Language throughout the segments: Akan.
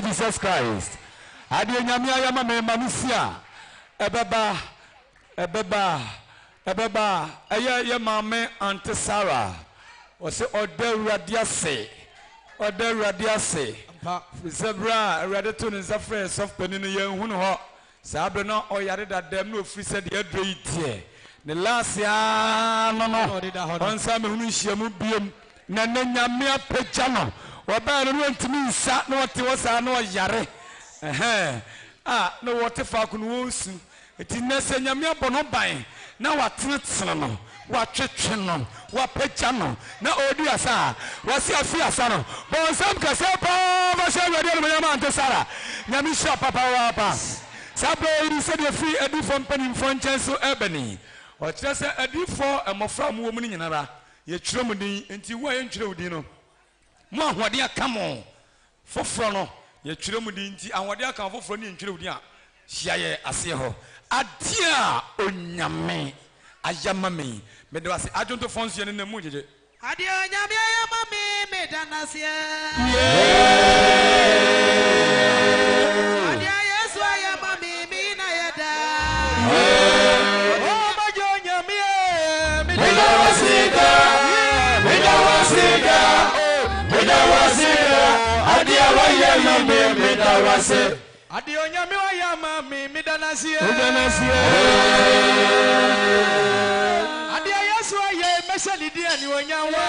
Jesus Christ. Adia nyamia yama me manusia ebeba ye mame Auntie Sarah wose odewradiase zebra ready to nza friends of peninu ye hunu ho sabre no oyare dadam no ofri se de adre itie ne last ya no onsa me hunu hyiamu biem na nyamia peja no oba no ntimi nsa no wote wosa no yare no wote fa ku no wonsu eti nese nyamia bono ban na watenetene no watwetwe no wapeja no na odi asa wasi afi asa no bon sam kase pa ba se radio no nyama Auntie Sarah nyami sha papa wa pa sabe iri se de fi edi fo mpanim fo nchen so ebeni o kire se edi fo emofra mu wo mu nyinara ye twire mu din enti wo ye ntwire udin no mo ahode aka mo foforo no ye twire mu din enti ahode aka foforo ni ntwire udin a hia ye ase ho adia onyame ayamame me de wase ajonto fonso ye ne mu jeje adia onyame ayamame me danase adia yesu ayamame mi na yeda oh majo onyame me danase adia ayamame me danase adia onyame ayamame me danase adia yesu aye mesali dia ni onyanwa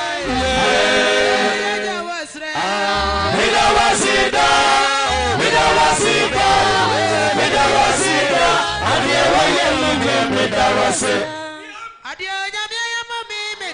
adia ayamame me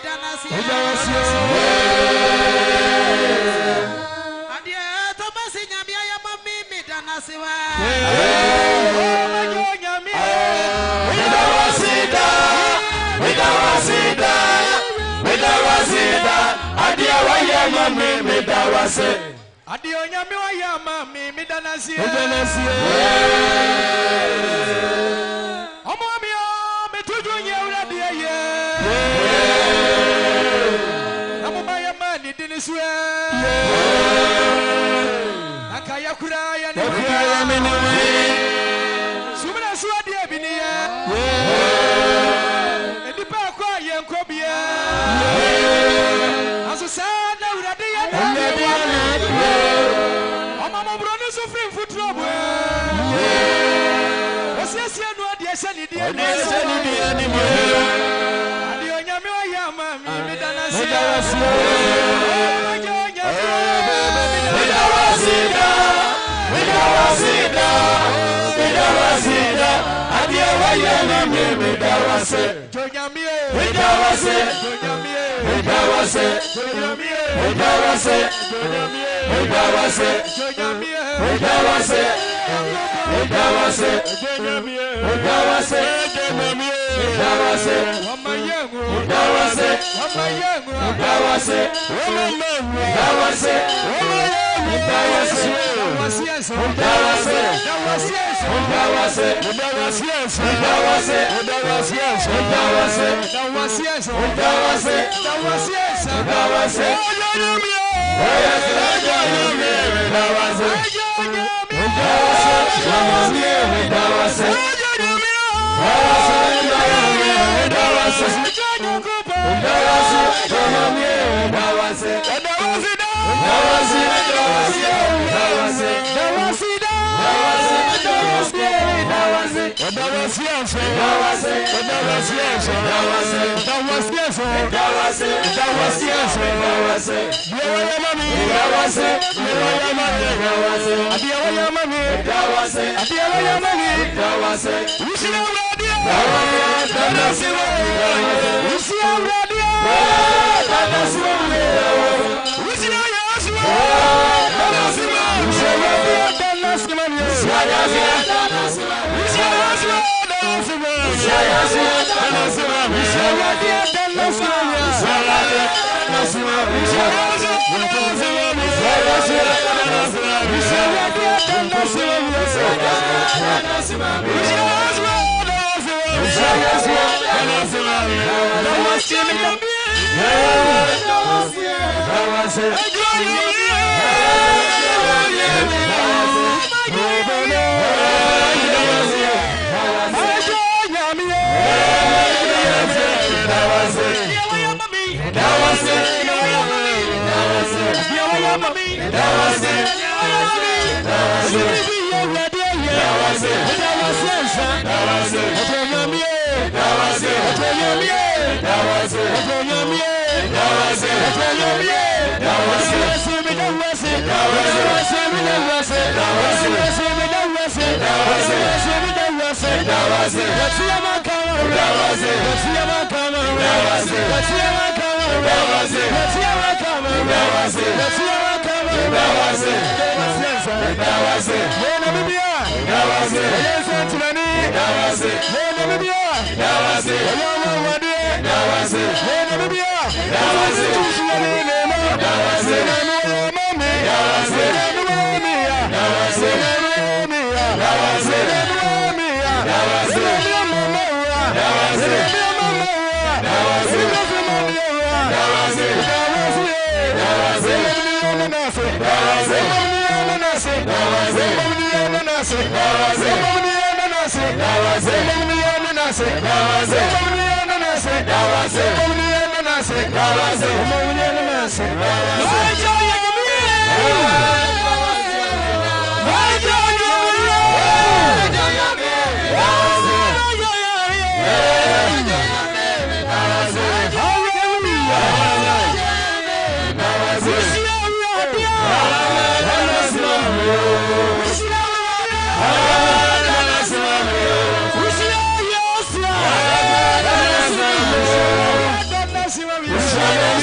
Yes,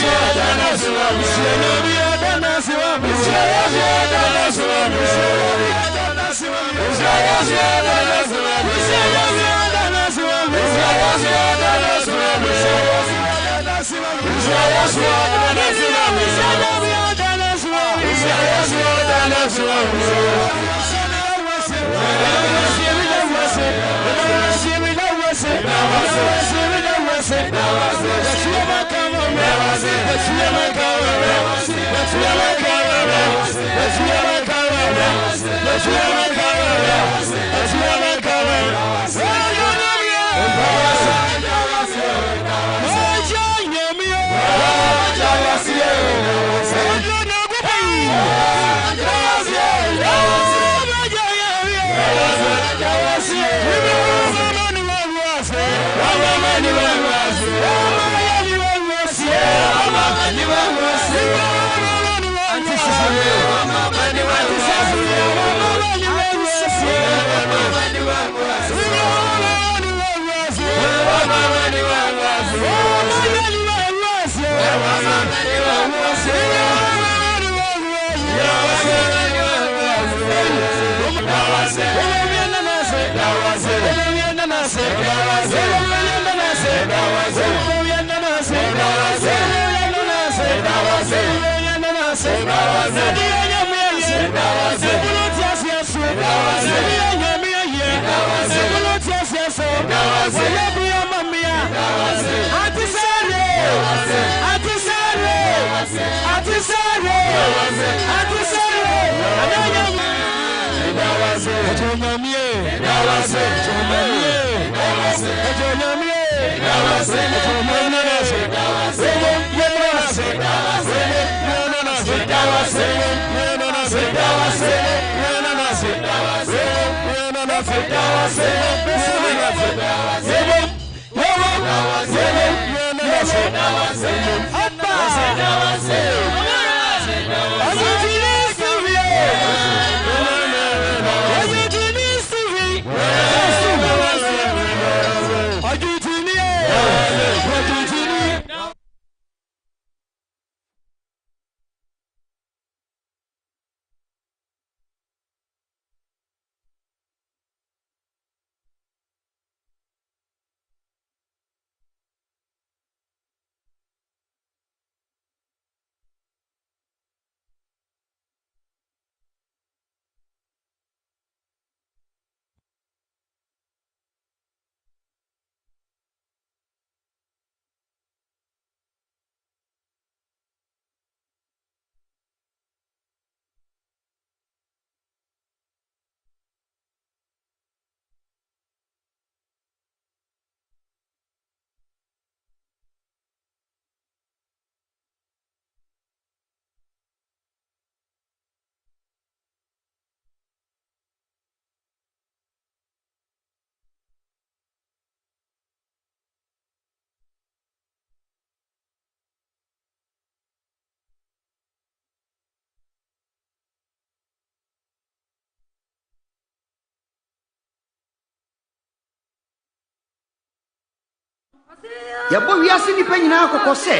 Yabo wiase nipa nyina akokɔ sɛ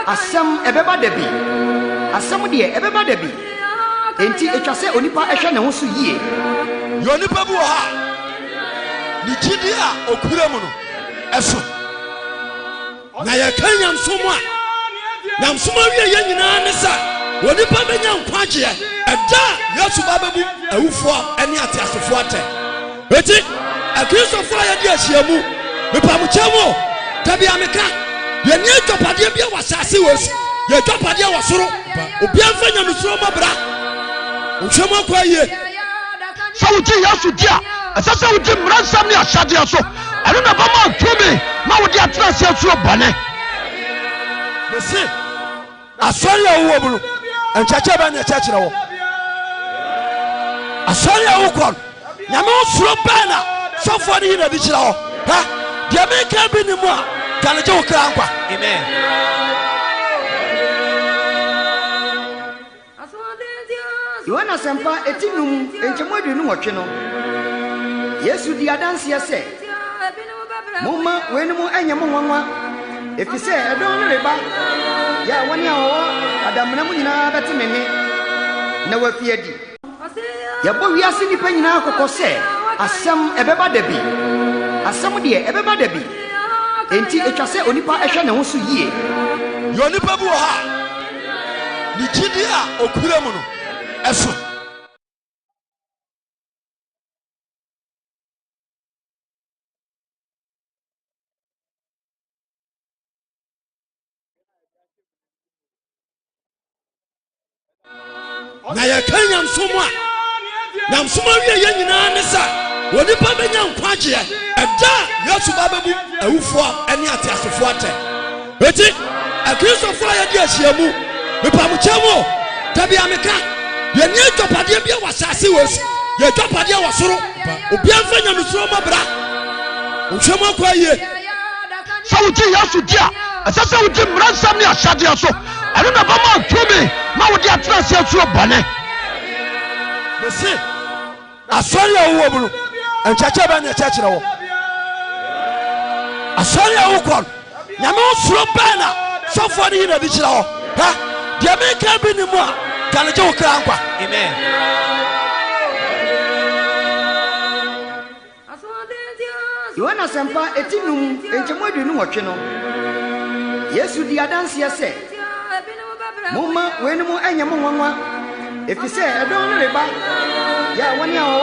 asɛm ɛbɛba da bi asɛm deɛ ɛbɛba da bi enti etwa sɛ onipa ɛhwɛ ne ho so yie yo nipa bi wɔ ha ni gidi a okura mu no ɛso na yɛ kan nyamsom a nyamsom awie yɛ nyinaa ne sa onipa bɛnya nkwagyeɛ ɛda Yesu ba bɛbu awufoɔ ɛne atiasefoɔ atɛ eti akristofoɔ a yɛde ahyia mu mepamokyɛ mu tabi ameka yɛne adwapadeɛ bia wɔ asase wɔ su yɛ adwapadeɛ wɔ soro obia mfa nyamesuro mabra nhwɛm akɔ yie sɛ wogye Yesu di a ɛsɛ sɛ wogye mmaransɛm ne ahyɛdeɛ so ɛno na bɛma atumi ma wode atena ase asuo bɔne mese asɔre a wowɔ mu no nkyɛkyɛ bɛ ne ɛkyɛkyerɛ wɔ asɔre a wokɔ no nyame wo suro bɛɛ na sɔfoɔ no yi na de kyerɛ hɔ ha deɛ meka bi ne mu a kanegye wo kra nkwa amen Yohana sempa etinum enchemo aduonu wɔtwe no Yesu di adanseɛ sɛ momma wenu mu anyɛ mo nwanwa efisɛ ɛdɔn no reba ya woni awo adamna mu nyina beti me he na wafie di ya bo wiase nipa nyina kokko se asem ebeba da bi asem de ebeba da bi enti etwa se onipa ehwe ne ho so yie yo nipa bu ha ni gidi a okura mu no eso na ya kanyam somo a nam somo wie ye nyina ne sa onipa benya nkwaje ɛda yesu bababu awufo ene atiasofo ate eti akristo ya di ahyiamu mepamukyamo tabi ameka ye nie topade bia wasase wesu ye topade wasoro obi amfa nyamesoro mabra ohwemo akwaye sawuti yesu dia asasa wuti mransam ne ahyade so ɛno na bama ntumi ma wodi atrase asuo bane bese asori awo bulu enchacha ba ne chachira wo asori awo kon nyame osuro bana sofo ne hina bi chira wo ha dia me ka bi ni mu a kaleje wo kra nkwa amen Yohana sempa etinum enchemo aduonu wotwe no Yesu di adanse ese Mumma wenemu anyamo nwanwa efise edon no reba ya woni awo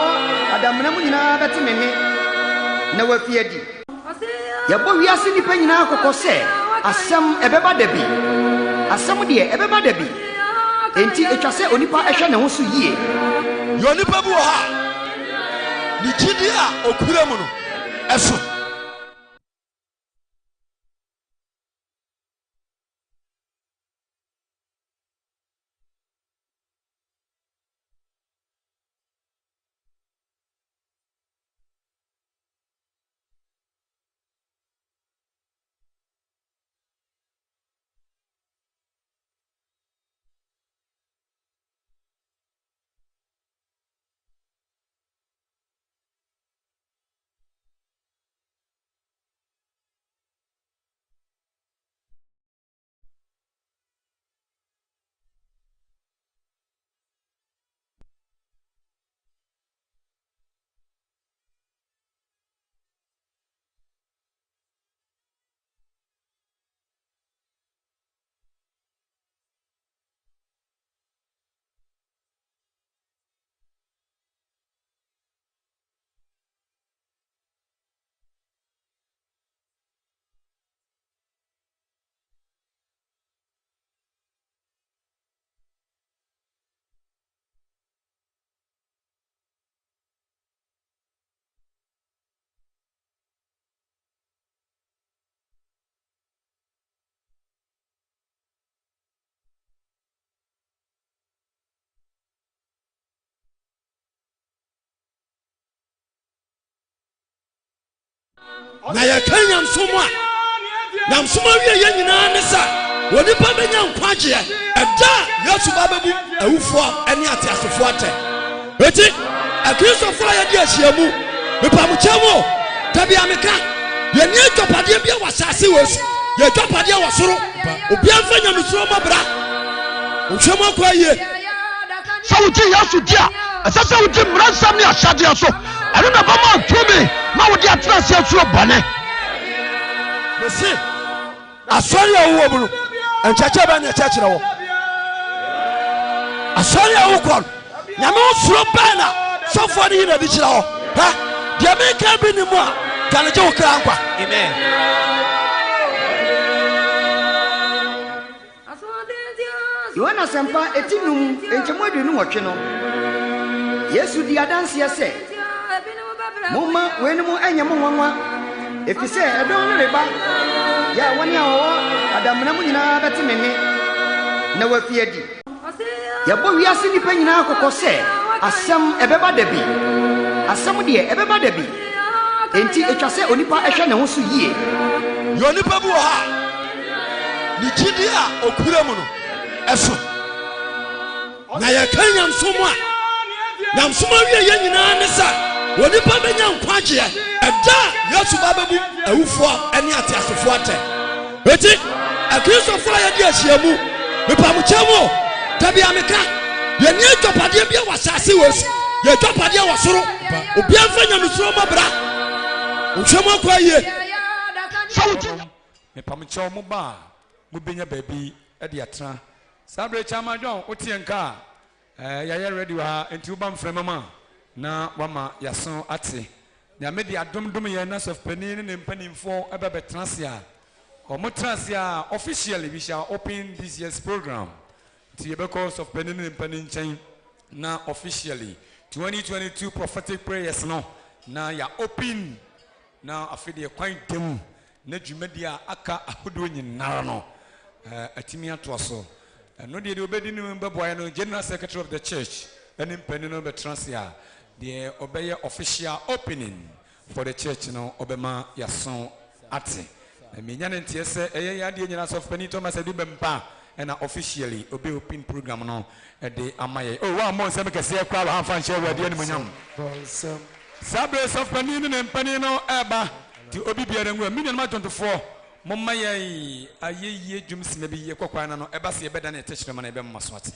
adamna mu nyina beti me he na wafie di ya bo wiase nipa nyina kokko se asem ebeba da bi asem de ebeba da bi enti etwa se onipa ehwe ne ho so yie yo nipa bu ha ni gidi a okura mu no eso na ya kanyam somo a nam somo wie ye nyina ne sa wonipa benya nkwaje ɛda yesu bababu awufo ene atiasofo ate eti akristo ya di ahyiamu mepamukyamo tabi ameka ye nie topade bia wasase wesu ye topade wasoro obi amfa nyamesoro mabra ohwemo akwaye sawuti yesu dia asasa wuti mransam ne ahyade so ɛno na bama ntumi ma wodi atrase asuo bane bese asori awo bulu enchacha ba ne chachira wo asori awo kon nyame osuro bana sofo ne hina bi chira wo ha dia me ka bi ni mu a kaleje wo kra nkwa amen Yohana sempa etinum enchemo aduonu wotwe no Yesu di adanse ese Mumma wenemu anyamo nwanwa efise edon no reba ya woni awo adamna mu nyina beti me he na wafie di ya bo wiase nipa nyina kokko se asem ebeba da bi asem de ebeba da bi enti etwa se onipa ehwe ne ho so yie yo nipa bu ha ni gidi a okura mu no eso na ya kanyam somo a nam somo wie ye nyina ne sa wonipa benya nkwaje ɛda yesu bababu awufo ene atiasofo ate eti akristofoɔ a yɛde ahyia mu mepamokyɛ mu dabi ameka yɛne adwapadeɛ bi wɔ asase wɔ su yɛ adwapadeɛ wɔ soro obia mfa nyamesuro mɔbra wohwɛ mu akɔ yie mepamokyɛ mo ba mo benya baabi de atena saa bere chama John wotie nka yɛyɛ ready wa enti woba mframa ma na wama yaso ate na me de adomdom yɛ na sof panin ne mpanimfo ɛbɛbɛtena se a ɔmo tena se a officially we shall open this year's program ti yɛbɛkɔ sof panin ne mpanin nkyɛn na officially 2022 prophetic prayers no na ya open na afide kwan dem na dwumadi a aka ahodo nyinara no atimi ato so no de obedi no beboy no general secretary of the church and mpanin no betena se a the obey official opening for the church no obema yason ate na menya ntie se eye yade nyina so pani Thomas adu bempa na officially obey open program no de amaye oh wa mo nsem kese kwa ba hanfa nche wade ani monyam sabre so pani ne mpani no eba ti obi biara nwa million ma 24 momma ye ayeye dwum sima bi ye kwakwa na no eba se ebeda na etechire ma na ebe mma so ate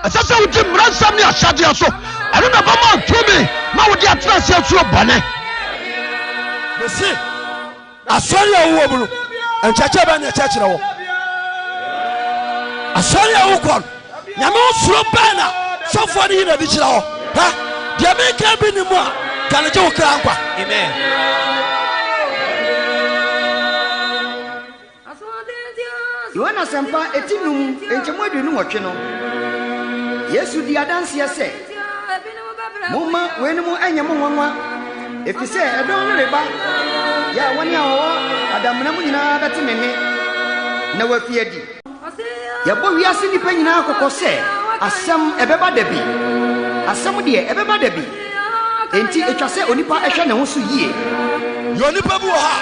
Asasa uti mransam ni ashadia so anu na bama tumi ma wodi atrase atuo bone besi asori awo bulu enchache ba na chachire wo asori awo kon nyame osuro bana sofo ni na bi chira wo ha dia me ka bi ni mu a kan je wo kra nkwa amen Yohana sempa etinum enchemo aduonu nwotwe no Yesu di adanse ese Mumma wenemu anyamo nwanwa efise edon no reba ya woni awo adamna mu nyina beti mene na wafie di yabo wiase nipa nyina akokose asem ebeba dabi asem de ebeba dabi enti etwase onipa ehwe ne ho so yie yonipa bu ha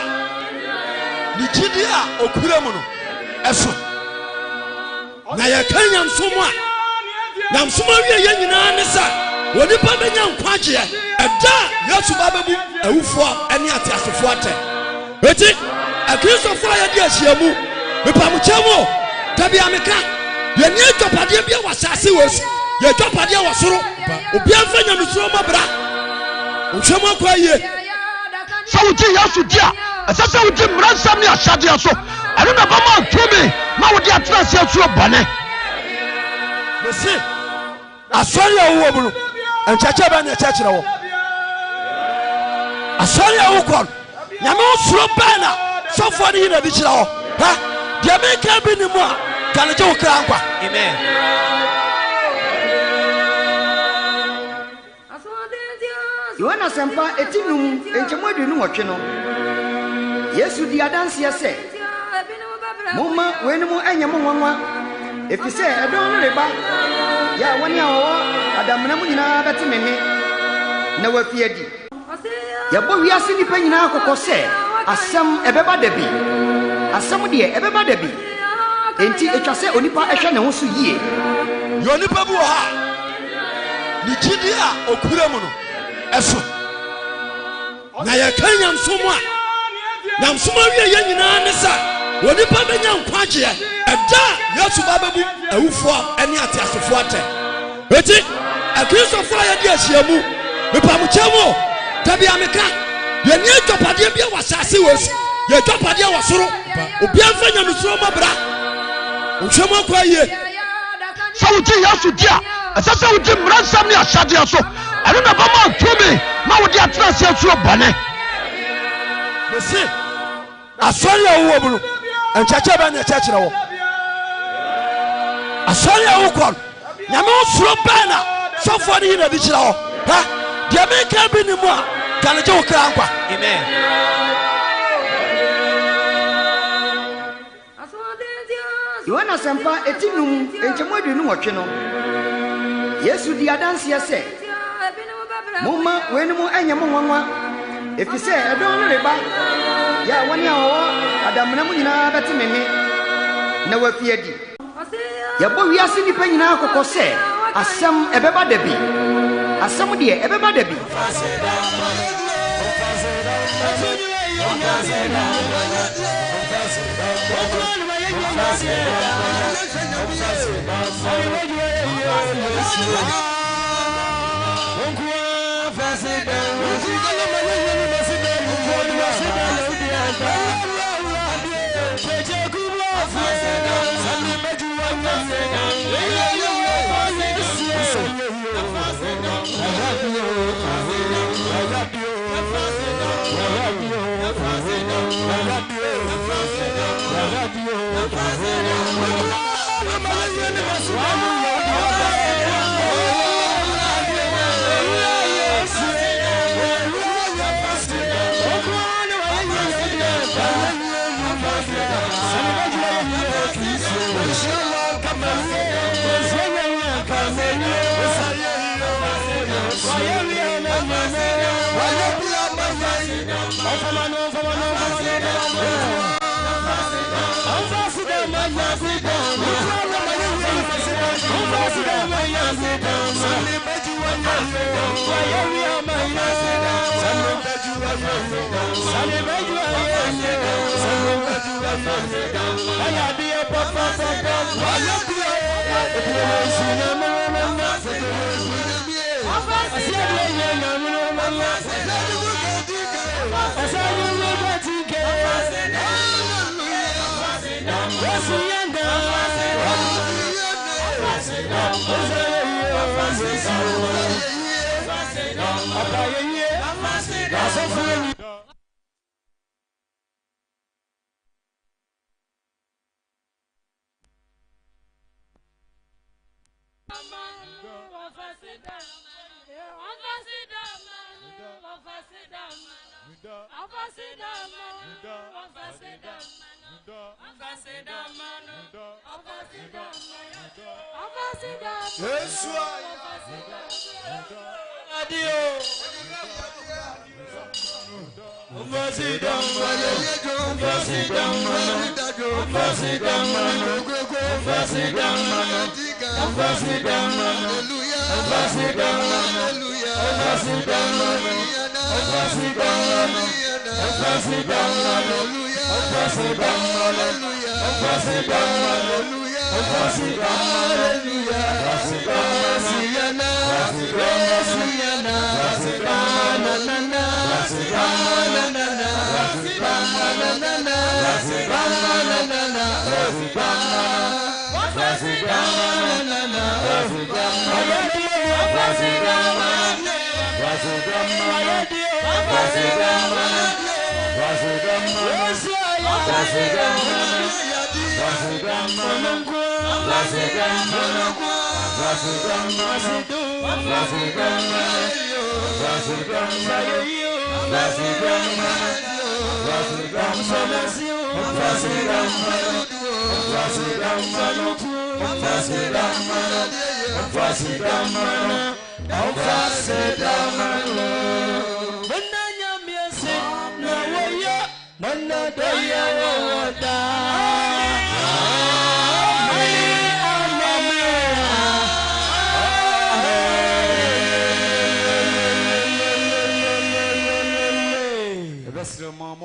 ni gidi a okura mu no eso na ya kanya msomo a na msomo wie ye nyina ne sa wonipa benya nkwaje eda Yesu bababu awufo ene atiasofo ate eti akristo ya di ahyiamu mepamuchemo tabi ameka ye nye topade bia wasase wesu ye topade wasoro obi afanya misoro mabra ohwemo akwa ye sawuti Yesu dia asasa uti mransam ni ashadia so anu na bama tumi ma wodi atrase atuo bone besi asori awo bulu enchache ba na chachire wo asori awo kon nyame osuro bana sofo ni na bi chira wo ha dia me ka bi ni mu a kan je wo kra nkwa amen Yohana sempa etinum enchemo aduonu nwotwe no Yesu di adanse ese Mumma wenemu anyamo nwanwa efise edon no reba ya woni awo adamna mu nyina beti mene na wafie di yabo wiase nipa nyina akokose asem ebeba dabi asem de ebeba dabi enti etwase onipa ehwe ne ho so yie Yoni babu ha. Ni gidi a okura mu no. Eso. Na ye kan nyamsomo a. Nyamsomo wie ye nyina ne sa. Woni pa benya nkwaje. Eda Yesu bababu awufo ene atiasofo ate. Eti akristo ya di asiamu. Mepamu chemo. Tabi ameka. Ye ni atopade bia wasase wesu. Ye atopade wasoro. Obi anfa nyamsoro mabra. Ohwemo kwa ye. So uti Yesu dia. Asasa uti mransam ni ashade aso. Anu na ba ma tumi ma wo dia trase aso bane. Mesi. Asori awo bulu. Enchacha ba na chachira wo. Asori awo kon. Nyame osoro bana. Sofo ni na di chira wo. Ha? Dia me ka bi ni mu a. Kan je wo kra nkwa. Amen. Yohana sempa etinum enchemo aduonu wotwe no. Yesu di adanse ese. Mumma wenimu anyamo nwanwa. Efise edon no reba. Ya woni awo adamna mu nyina beti meme. Na wafiadi. Ya bo wiase nipa nyina akokọ se asem ebeba da bi. Asem de ebeba da bi.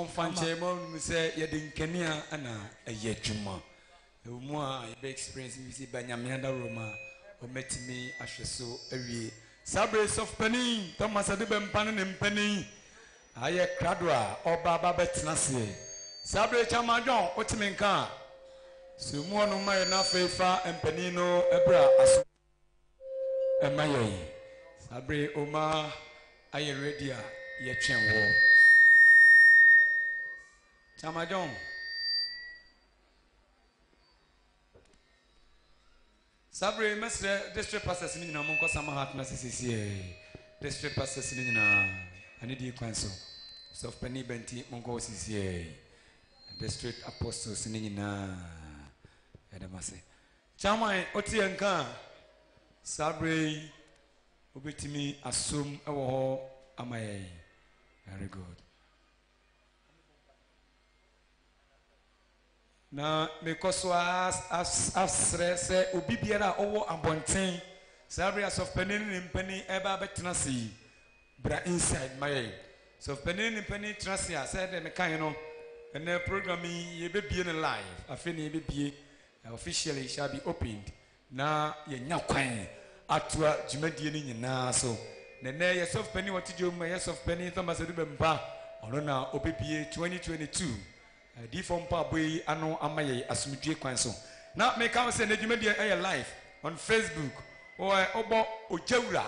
fanche mo say ye de Nkenia ana eye dwuma mu a ye be experience bi si ba nyame ada roma o metimi ahwe so awie Sabrace of Penny Thomas de bempan ne mpani aye krado a oba ba betena se Sabrace chamadon otimi nka so mu onu mai na fefa mpani no ebra aso emaye Sabrace oma aye ready a ye twen wo chamadon Sabre mesre district pastors ni nyina monko sama hat na sisi district pastors ni nyina ani di kwanso so Penny benti monko sisi district apostles ni nyina edamase chamai otie nka Sabre obetimi asom ewo ho amaye very good na mekoso as obi biara owo abonten Sabrace of Penny ne mpani eba betena si bra inside my so Penny ne mpani trust ya said me kan no and the program ye be bie ne live afeni ye be bie officially shall be opened na ye nya kwan atua djumadie ni nyina so ne ye of Penny what do my yes of Penny Thomas do bemba ono na obebie 2022 di form pa boy ano amaye asumdue kwan so na me kan say na djumadie live on Facebook obo ojawura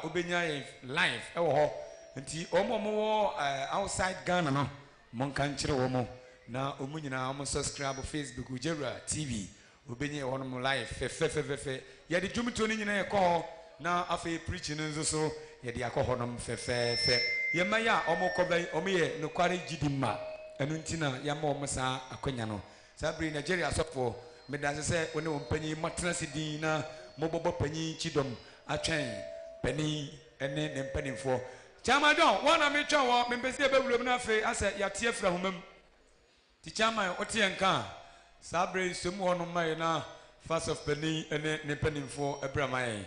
obenya live ewo ho nti omo outside Ghana no mon kan kire wo mo na omu nyina omo subscribe Facebook ojawura TV obenya ho no live fe ye de djumto ni nyina ye ko na afa preaching nzo so ye de akọ no fe ye maya omo kobai omo ye no kware gidima enu ntina ya ma omo sa akonya no Sabre Nigeria sofo me da se one wo panyi matena sidin na mobobo panyi chidom atwen pani ene ne mpanimfo chama don wona me twa wo me pese be wulom na fe ase ya tie fra homam ti chama otie nka Sabre som wono mai na first of pani ene ne mpanimfo abramai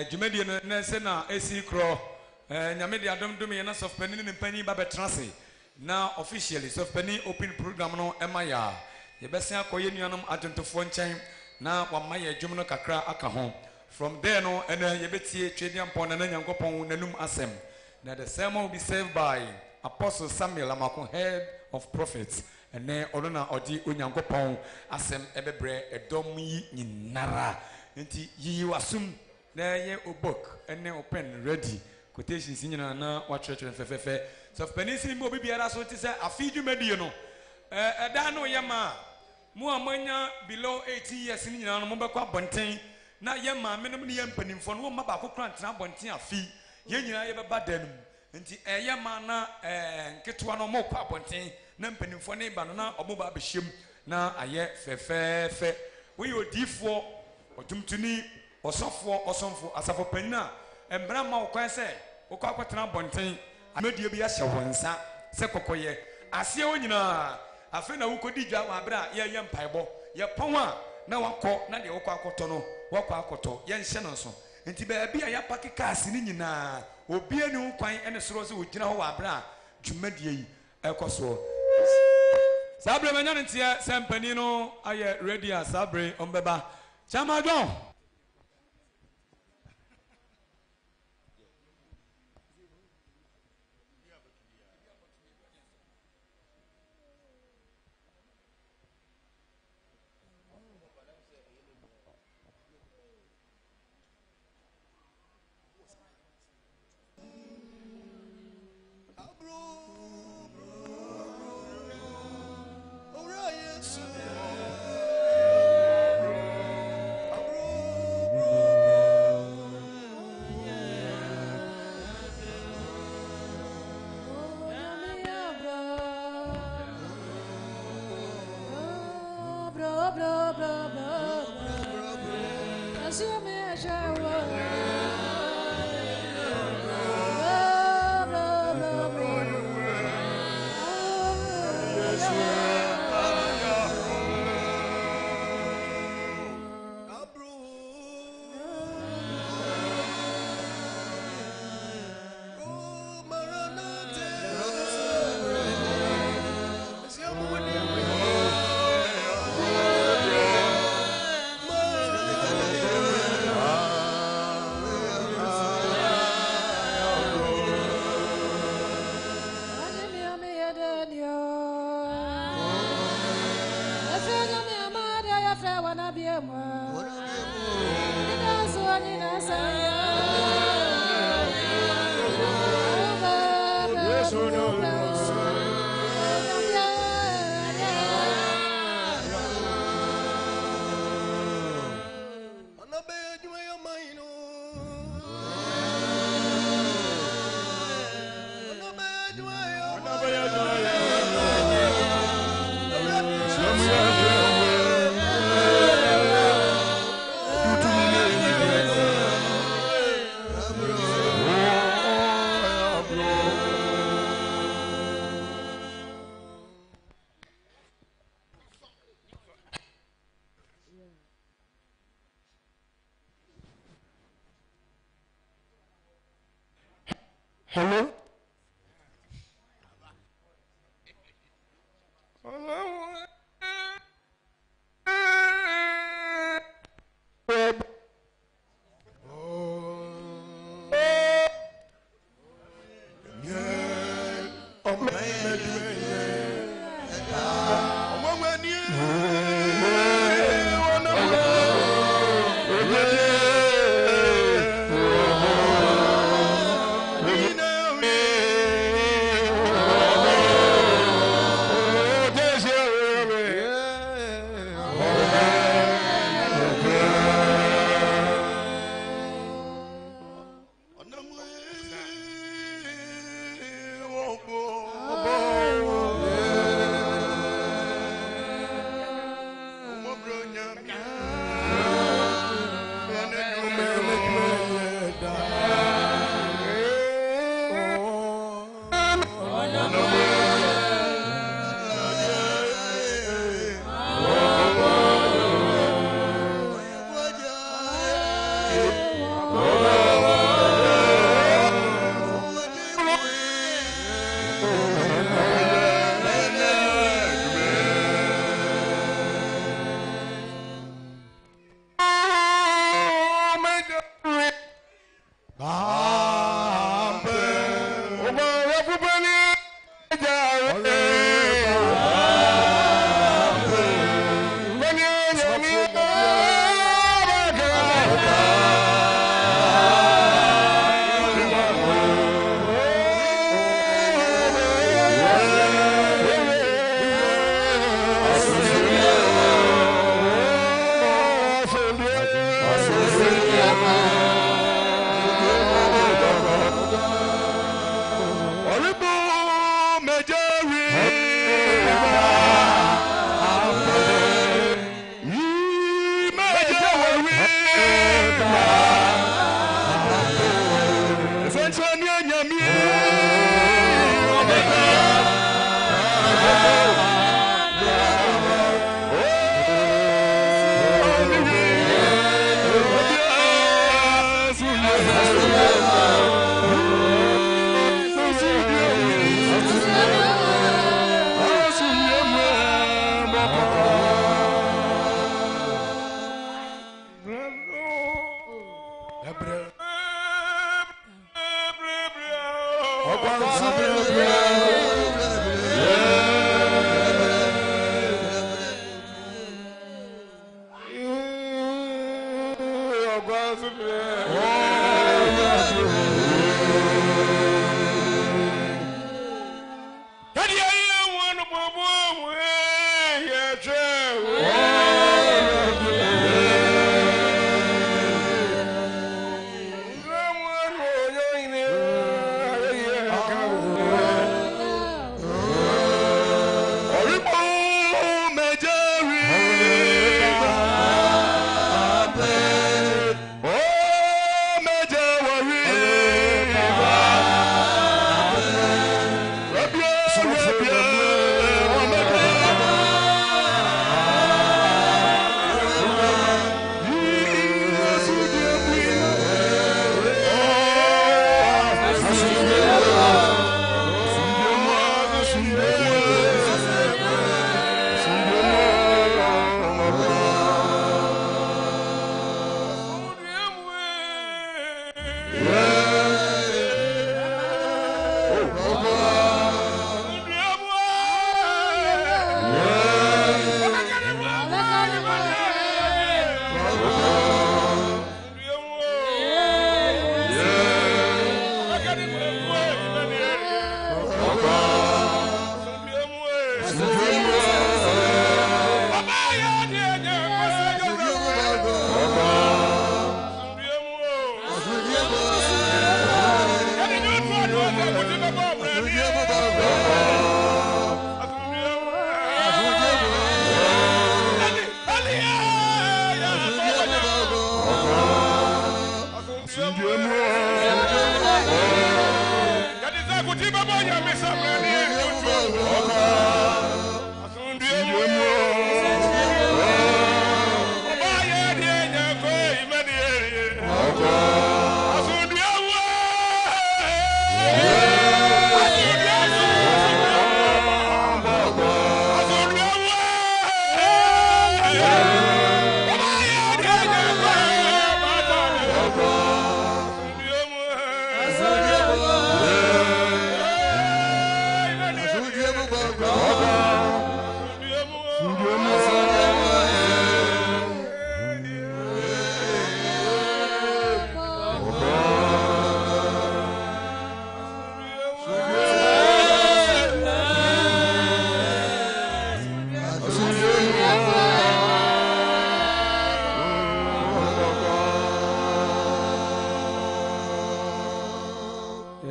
djumadi na se na esi kro nyame de adom dom ye na sof pani ne pani ba betrase na officially sof pani open program no emaya ye besia koye nuanom adentofo nchen na wamaye dwum no kakra aka ho from there no ene ye betie twediam pon na nyankopon nanum asem na the sermon will be served by Apostle Samuel Amako, head of prophets ene ono na odi onyankopon asem ebebre edom yi nyinara nti yi wasum na ye obok ene open ready quotations nyina na wa church fefefe so penisi mo bibiara so ti say afiju medie no eda no yema mu amanya below 18 years nyina no mo bekwa bonten na yema menom ne yempanimfo no ma ba kokran tena bonten afi ye nyina ye beba danum nti yema na nketwa no mo kwa bonten na mpanimfo ne ba no na omo ba behyem na aye fefefe we odifo odumtuni osonfo asafo panina embra ma okwan se okwa kwatena bonten amedie bi ya hye wonsa se kokoye ase onyina afi na wukodi dwa wa bra ye mpaibo ye pon a na wakọ na de okwa akoto no wakọ akoto ye nhye no so enti ba bia ya paki cars ni nyina obi ani kwan ene soro se ogina ho wa bra dwumadie yi ekoso Sabre manya ntia sempani no aye ready a Sabre ombeba chama don Hello?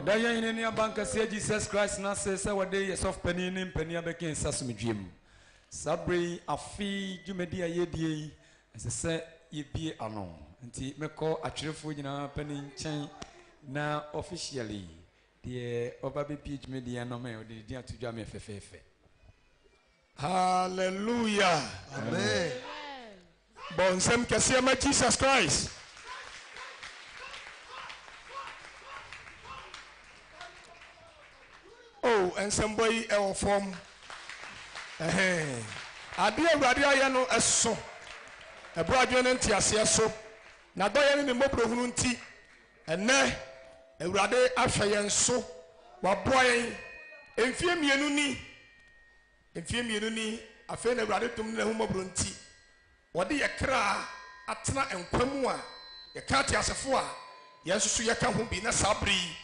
yɛda yɛn ne nea banka sɛ Jesus Christ na sɛ wɔde yɛsɔf panin ne mpanin abɛka nsa somdwem saa bere yi afe dwumadi a yɛdie yi ɛsɛ sɛ yɛbie ano nti mɛkɔ atwerɛfoɔ nyinaa panin nkyɛn na officially deɛ ɔba bɛpie dwumadi no ma ɔde din ato dwa me fɛfɛɛfɛ. Hallelujah. Amen. Bonsem kɛseɛ ma Jesus Christ. Oh, nsɛmbɔ yi ɛwɔ fam. Adeɛ awurade ayɛ no ɛso. Ɛbɔ adwene no nteaseɛ so. Na dɔyɛ ne ne mmɔborɔhunu nti ɛnɛ awurade ahwɛ yɛn so. Waboa yɛn. Mfie mmienu ni afei na awurade dom ne n'ahomɔborɔ nti wɔde yɛ kra atena nkwa mu a yɛka ateasefo a yɛn nso so yɛka ho bi na saa bere yi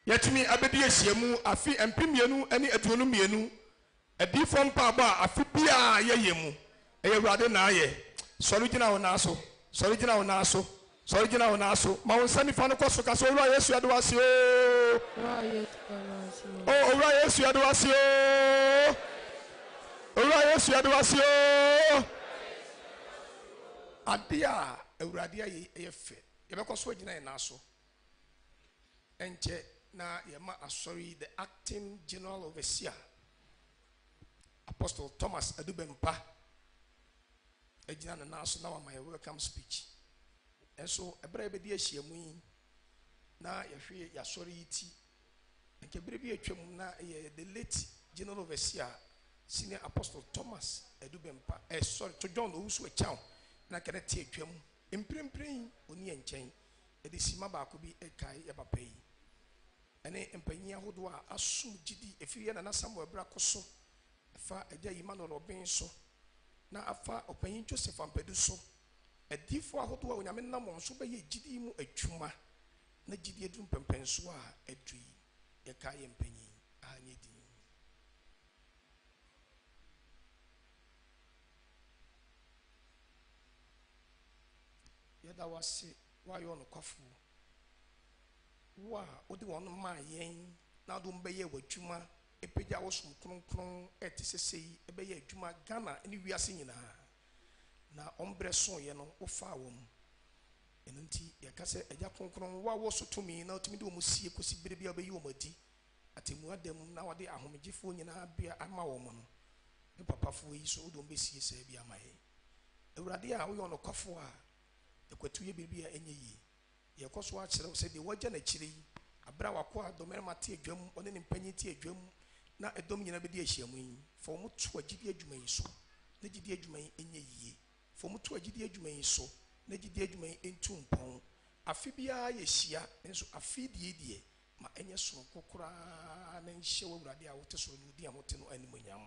yɛtumi abɛdi ahyiamu afe mpem mmienu ne aduonu mmienu adiifoɔ mpaabɔ a afe biara yɛyɛ mu ɛyɛ awurade na ayɛ sɔre gyina wo naa so sɔre gyina wo naa so sɔre gyina wo naa so ma wo nsa nifa no kɔ so ka sɛ owura yesu yɛde wase o owura yesu yɛde wase o owura yesu yɛde wase o adeɛ a awurade ayɛ ɛyɛ fɛ yɛbɛkɔ so agyina yɛn naa so ɛnkyɛ na yɛma asɔre the acting general overseer Apostle Thomas Adubempa agyina ne naa so na wama yɛ welcome speech ɛnso ɛberɛ a yɛbɛdi ahyiamu yi na yɛhwɛ yɛasɔre yi ti nkɛberɛ bi atwam na ɛyɛ the late general overseer senior Apostle Thomas Adubempa sorry to John owusu akyɛw na kɛne te atwam mprempren oni nkyɛn ɛde sima baako bi ɛkae yɛ papa yi ɛne mpanyin ahodoɔ a asom gyidi efiri na Samuel bra kɔ so afa agya Emmanuel Obin so na afa ɔpanyin Joseph Ampadu so adiifo ahodoɔ a onyame nam wɔn so bɛyɛ gyidi mu adwuma na gyidi edu mpɛmpɛnso a adui yɛkae yɛ mpanyin ahanye din yɛda wase wayɛ ɔno kwafo wo a wode wɔn maa yɛn na wode wɔn bɛyɛ w'adwuma ɛpagya wo som kronkron ɛte sese yi ɛbɛyɛ adwuma Ghana ne wiase nyinaa na ɔmbrɛ soyɛ no wofaa wɔn ɛno nti yɛka sɛ agya kronkron wo a wɔ so tumi na wotumi de wɔn sie kɔsi bere bi a wobɛyi wɔn adi atemu adam na wɔde ahomegyefoɔ nyinaa bia ama wɔn no ne papafoɔ yi so wode wɔn bɛsie saa bi ama yɛn awurade a woyɛ ɔno kwafo a ɛkwatu yɛ biribi a ɛnyɛ yie yɛkɔ so akyerɛw sɛ deɛ wɔagya n'akyire yi abere a wakɔ a dɔmɛrima te adwam ɔne ne mpanyin te adwam na ɛdɔm nyinaa bɛdi ahyiamu yi fa wɔn to agyidi adwuma yi so na gyidi adwuma yi ɛnyɛ yie fa wɔn to agyidi adwuma yi so na gyidi adwuma yi ɛntu mpɔn afe biara yɛhyia nso afe deɛ ma ɛnyɛ soronko koraa na nhyɛ wɔ awurade a wote soro no di a wote no animonyam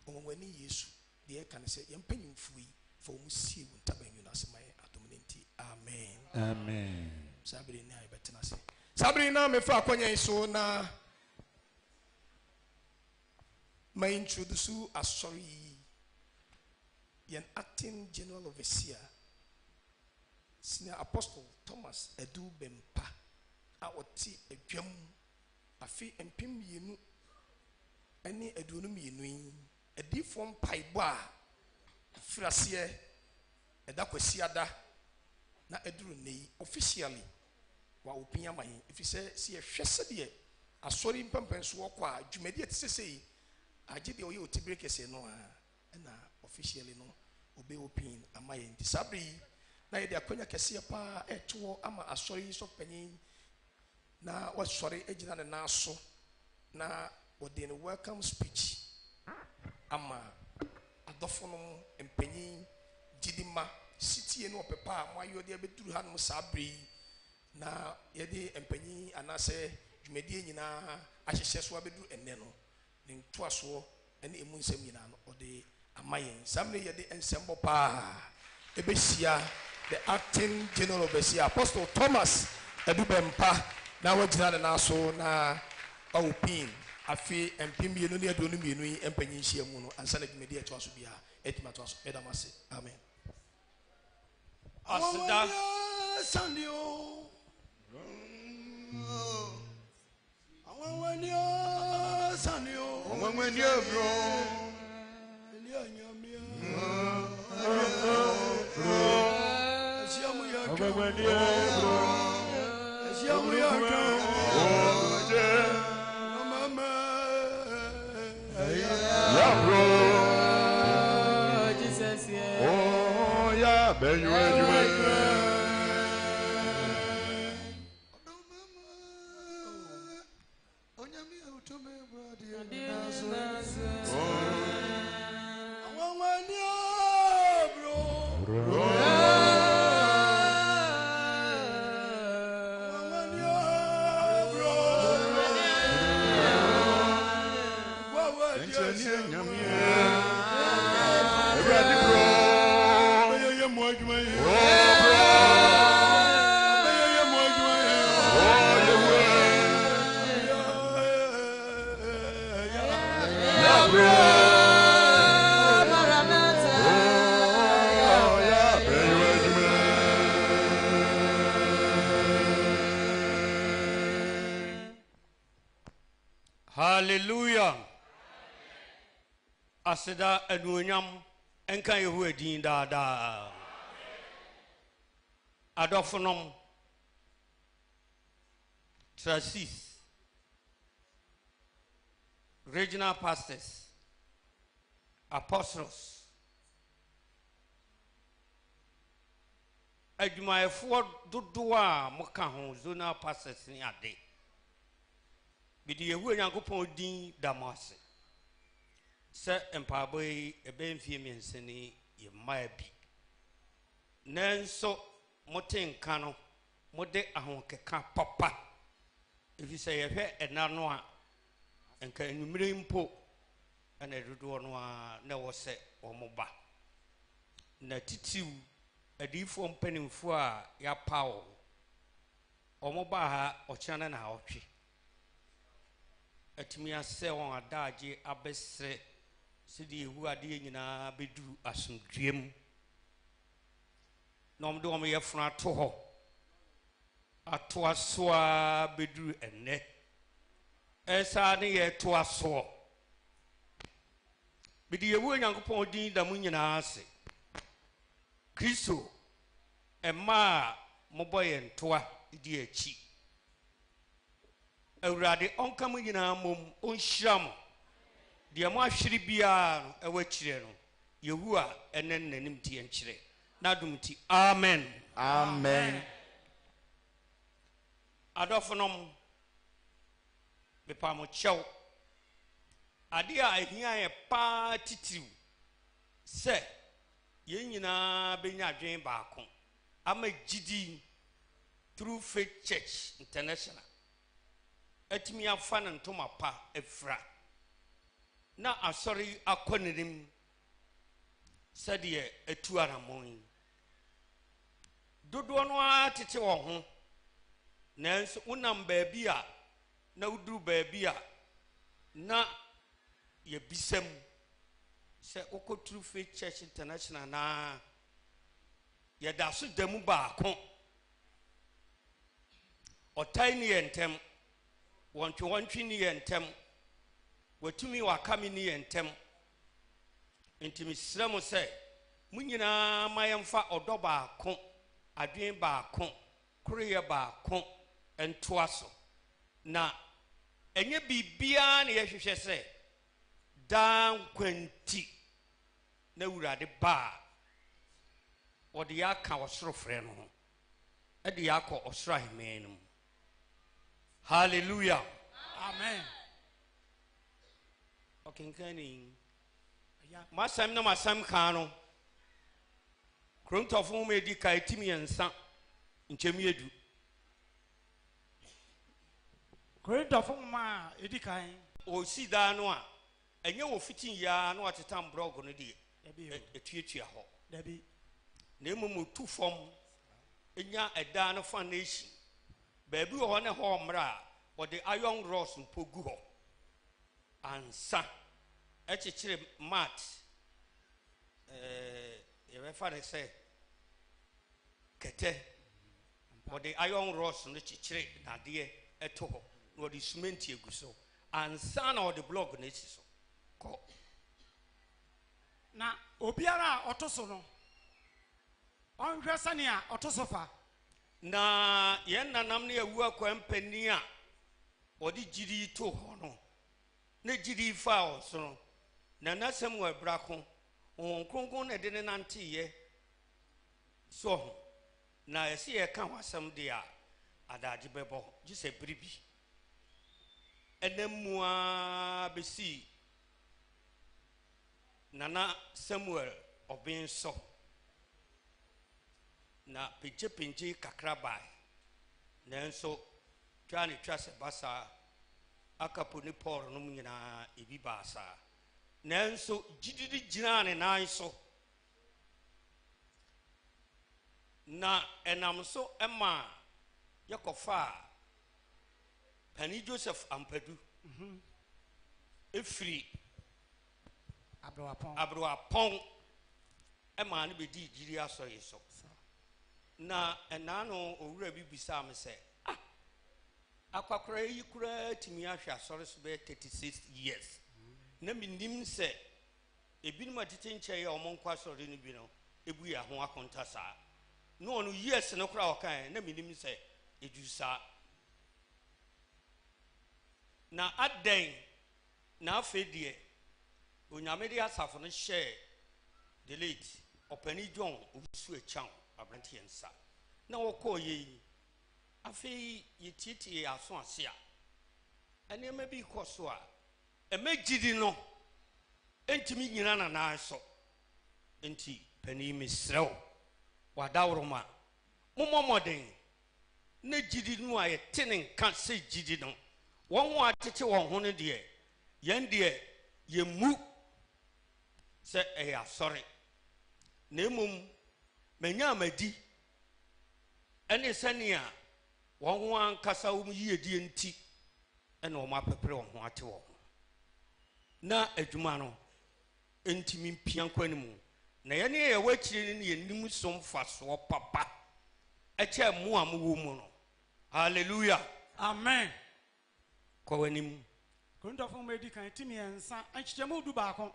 ɔwɔwani yesu deɛ ɛka ne sɛ yɛn mpanyinfoɔ yi fa wɔn sie wɔn ntaban no ase ma yɛ adom ne nti amen Amen. sabiri ni ayɛbɛtena ase sabiri na mefa akɔnya yi so na ma introduce asɔre yi yɛn acting general overseer senior Apostle Thomas Adubempa a ɔte adwam afe mpem mmienu ɛne aduonu mmienu yi adiifoɔ mpaebɔ a afiri aseɛ ɛda kwasi ada na aduru ne yi officially wa opin ama yɛn ɛfiri sɛ si yɛhwɛ sɛdeɛ asɔre mpɛmpɛnso wɔkɔ a dwumadi ɛte sɛ yi agye deɛ ɔyɛ otibire kɛseɛ no a ɛna officially no obɛ opin ama yɛn nti saa bere yi na yɛde akɔnya kɛseɛ paa ɛto ama asɔre yi so panyin na wasɔre agyina ne nan so na wɔde ne welcome speech ama adɔfo no mpanyin gyidima sitie no ɔpepa a mo ayɛ ɔde abɛduru ha no saa bere yi na yɛde mpanyin anaasɛ dwumadie nyinaa ahyehyɛ so abɛduru ɛnɛ no ne ntoasoɔ ne emu nsɛm nyinaa no ɔde ama yɛn saa mmerɛ yɛde nsɛmbɔ paa ɛbɛhyia the acting general overseer Apostle Thomas Adubempa na wagyina ne nan so na ɔwopin afe mpem mmienu ne aduonu mmienu yi mpanyin hyia mu no ansa na dwumadie ɛtoa so bia ɛtumi atoa so ɛdam ase amen aseda Hallelujah. Aseda anuonyam enka yehu edin dada. Adofonom trustees, regional pastors, apostles, adwumayɛfoɔ dodoɔ a moka ho zonal pastors ni ade bidi yehu Nyankopɔn din da mo ase sɛ mpaabɔ yi ɛbɛmfie miɛnsa ni yɛ mmaa bi nanso mote nka no mode ahokeka papa efi sɛ yɛhwɛ ɛna no a nka enumere mpo ɛna dodoɔ no a na wɔ sɛ wɔn ba na titiw adiifo mpanimfo a yɛapaw wɔn ba ha ɔkyena na ɔtwe atumi asɛ wɔn adagye abɛsrɛ sɛdeɛ ehu adeɛ nyinaa bɛduru asomdwem na wɔn de wɔn yɛfunu ato hɔ ato asoa bɛduru ɛnɛ ɛsaa ne yɛ to asoɔ bidi yehu Nyankopɔn din da mu nyinaa ase Kristo ɛmaa mobɔ yɛn toa di akyi Awurade ɔnka mu nyinaa mom ɔnhyira mo deɛ mo ahwere biara no ɛwɔ akyire no yehu a ɛnɛ nanim ti nkyerɛ na dum ti amen Amen. adɔfonom mepa mo kyɛw ade a ahia yɛ paa titiw sɛ yɛn nyinaa bɛnya adwen baako ama gidi through Faith Church International atimi afa ne ntoma pa efra na asɔre akɔ nenim sɛdeɛ atu aramon dodoɔ no a tete wɔ ho nanso wonam baabi a na wuduru baabi a na yɛbisam sɛ wokɔturu Faith Church International na yɛda so da mu baako ɔtae ne yɛ ntɛm wɔntwe ne yɛ ntɛm watumi wakame ne yɛ ntɛm nti mesrɛ mo sɛ mo nyinaa ma yɛmfa ɔdɔ baako adwen baako koreyɛ baako ntoa so na ɛnyɛ biribiara ne yɛhwehwɛ sɛ daa nkwanti na Awurade baa ɔde yɛaka ɔsoro frɛ no ho ɛde yɛakɔ ɔsoro ahemman no mu hallelujah Amen. ɔkenkani masɛm na masɛm kaa no Krontɔfo Nhoma edi ka etimi yɛnsa nkyɛmu edu Korintofo Nhoma edi kan osi daa no a ɛnyɛ wɔ fitin ya na wateta mbrɔgo no deɛ etuatua hɔ dabi na mmom otu fam enya ɛdaa no foundation baabi wɔ hɔ ne hɔ mmra a wɔde iron rods mpo gu hɔ ansa ɛkyekyere mat yɛbɛfa ne sɛ kɛtɛ wɔde iron rods no kyekyere nadeɛ ɛto hɔ na wɔde cement egu so ansa na wɔde block no esi so ko na obiara otoso no onhwe sania otoso fa na yen nanam ne awu akwa mpani a odi giri to ho no na giri fa o so na nasem wa brako on kronkron na de ne nante ye so na ese ye ka wasam de a adaje bebo gise bribi enemua besi Nana Samuel obin so na pinche kakrabai nanso twani twase basa akaponi Paul no nyina ebi basa nanso gididi gina ne nan so na enam so ema yakofa pani Joseph Ampadu efri Abroapon ema ne bedi giri aso yeso na enano owura bi bisa me se akwakora yi kura timi ahwa asore so be 36 years na minim se ebinum atete nche ye omonkwa asore no bi no ebu ya ho akonta saa no onu years no kura okan na minim se edusa na aden na afedie onyamede asafo no share delete opani John obusu echan abranti ensa na wokoye afi yititi aso ase a enema bi koso a emagidi no entimi nyina na na so enti pani misrew wadawroma momomoden na gidi no aye tenen kan se gidi no won ho atete won ho ne de yen de yemu se eya sorry na emum manya amadi ene sania won ho ankasa wo yiyedi enti ene wo mapepere wo ho ate wo na adwuma no enti mimpia kwanimu na ye ne ye wakire ne ye nim somfa so papa eche mu amwo mu no hallelujah amen kwa wanim Kontofo medi kan timi ensa anchichemu du baako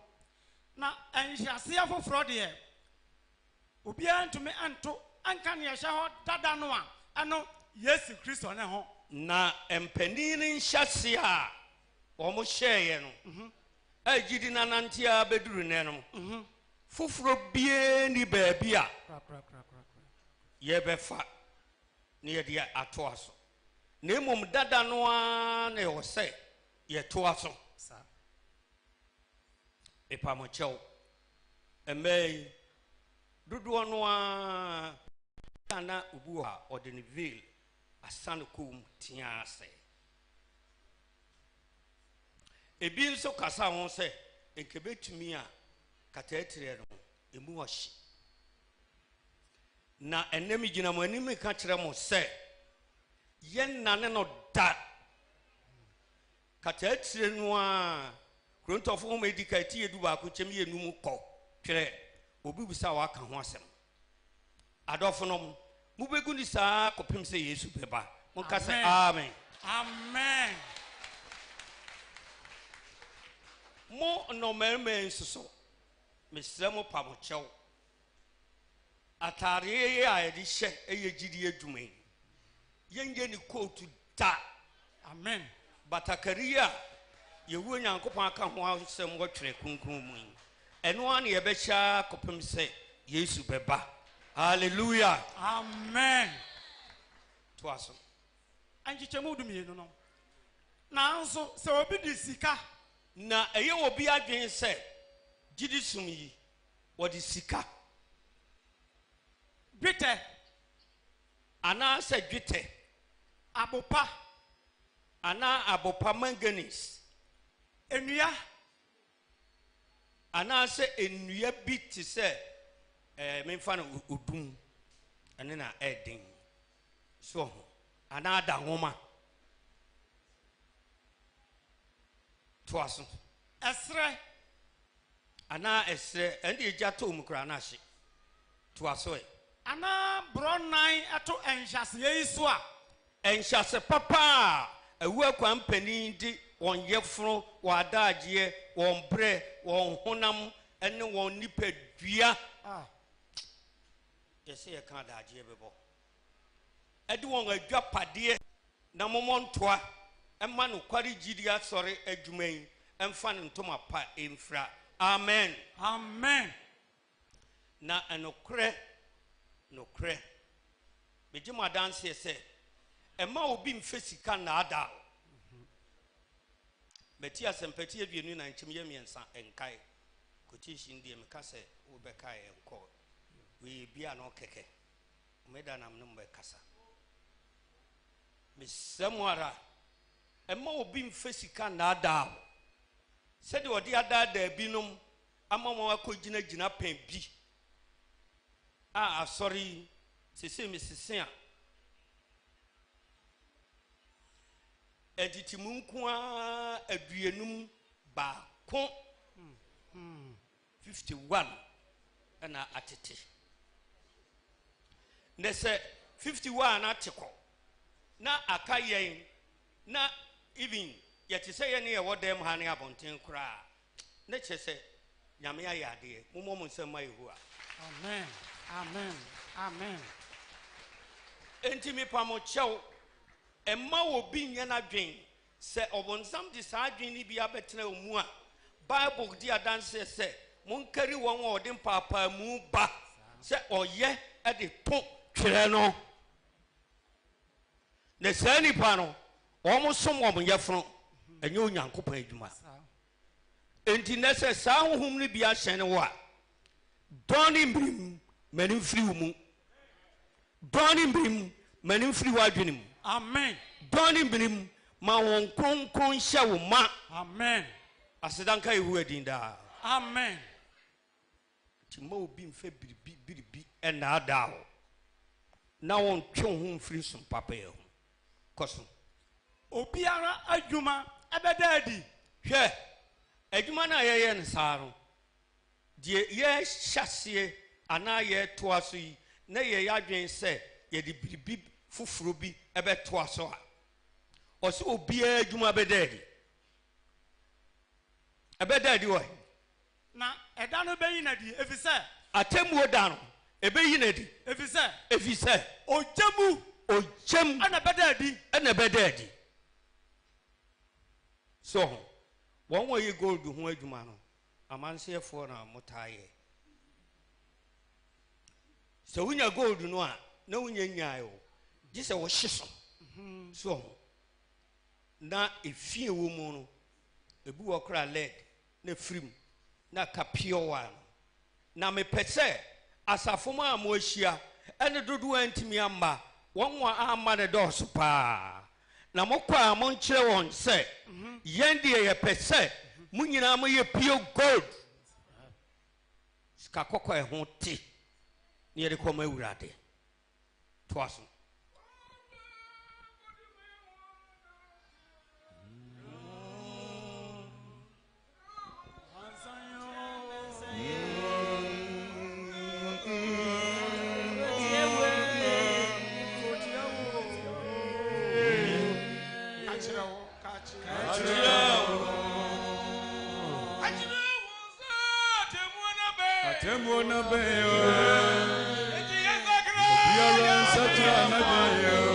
na enhyase afoforo de obia ntumi anto anka ne yehya ho dada no a ano Yesu Kristo ne ho na empani ne nhyase a omo hyeye no agidi nanantia beduru ne no foforo bie ni baabi a ye befa ne ye dia ato aso na emom dada no a na yo se ye to aso sa epamocheo emei dudu no a ana ubu a ordinary asane kum tia ase ebi nso kasa ho se enkebetumi a katatire no emu ohye na enemi gina mo animi ka kire mo se yen nane no da katatire no a Kontofo ho medika ti edu ba ko chem ye num ko twere obi bisa wa ka ho asem adofo no mubegu ni saa kopem se Yesu beba mo ka se amen amen mo no mermen so mesremo pamochew atare ya edi hye eye gidi adwuma yenge ni coat da amen batakaria yewu nyankopon aka ho asem wo twere kunkun mu eno an ye becha kopem se Yesu beba hallelujah amen to aso anchichemu du mienu no na nso se obi di sika na eye obi adwen se gidi sum yi wodi sika dwete ana se dwete abopa ana abopa manganese enua ana se enua bi ti se memfa na odum ene na eden so ana da homa to aso esre ana esre ende eja to mu kra na hye to aso ana bronan ato enhyase yesu a enhyase papa awu akwa mpani di wɔn yɛforo wɔn adagyeɛ wɔn brɛ wɔn honam ɛne wɔn nipadua yɛsɛ yɛka adagyeɛ bɛbɔ ɛde wɔn adwapadeɛ na momɔ ntoa ɛma no kware gyidi asɔre adwuma yi ɛmfa ne ntoma pa ɛmfira amen Amen. na ɛnokorɛ megye mo adanseɛ sɛ ɛma obi mfɛ sika naadaa mati asɛmpati aduonu na nkyɛm yɛ mmiɛnsa ɛnkae quotation deɛ meka sɛ wobɛkae ɛnkɔ wei bia na ɔkɛkɛ meda nam no mbɛkasa mesɛ mo ara ɛma obi mfɛ sika naadaa sɛdeɛ ɔde adaadaa binom ama ma akɔgyinagyina pɛn bi a asɔre sese mesese a editimu nko a aduenum baako 51 ɛna atete ne sɛ 51 na ateko na aka yɛn na even yɛte sɛ yɛne yɛwɔ dɛm ha ne abɔnten koraa ne kyɛ sɛ nyame ayɛ adeɛ mommɔ mo nsɛm ma yehowa Amen. Amen. Amen. enti mepa mo kyɛw ɛma obi nyɛ n'adwen sɛ ɔbɔnsam de saa adwen ni bi abɛtena mu a bible di adanse sɛ monkari wɔn a ɔde mpaapaamu ba sɛ ɔyɛ ɛde to twerɛ no na saa nipa no wɔn som wɔn yɛforo ɛnyɛ onyankopɔn adwuma enti na sɛ saa honhom no bi ahyɛn wɔ a dɔne mbirim mani mfiri wo mu dɔne mbirim mani mfiri w'adwene mu Amen. dɔne mbirim ma wɔn kronkron hyɛ wo ma Amen. asedanka yehowa din daa Amen. nti ma obi mfɛ biribi ɛnaadaa wo na wɔntwe wo ho mfiri so mpapayɛ ho kɔ so Obiara adwuma ɛbɛda adi. hwɛ adwuma no a yɛyɛ no saa no deɛ yɛhyɛseɛ anaa yɛtoa so yi na yɛyɛ adwen sɛ yɛde biribi foforɔ bi ɛbɛtoa so a ɔsɛ obiara adwuma bɛda adi wɔ Na ɛda no bɛyi na di efisɛ atemmuo da no ɛbɛyi na di efisɛ ɛfiri ogyemu ogyam ɛna bɛda adi. ɛna ɛbɛda adi so wɔn wɔyɛ gold ho adwuma no amanseɛfoɔ na motaa yɛ sɛ wonya gold no a na wonya nyae o gye sɛ wɔhye so na efie wɔ mu no ebi wɔ kora lead na firim na kapio wa no na mepɛ sɛ asafo mu a mo ahyia ɛne dodoɔ antimi amba wɔn wɔ amma ne dɔɔso paa na mokɔ a monkyerɛ wɔn sɛ yɛn deɛ yɛpɛ sɛ mo nyinaa moyɛ pure gold sika kɔkɔ ɛho te ne yɛde kɔma awurade toa so Temona beyo, biara nsatra na beyo.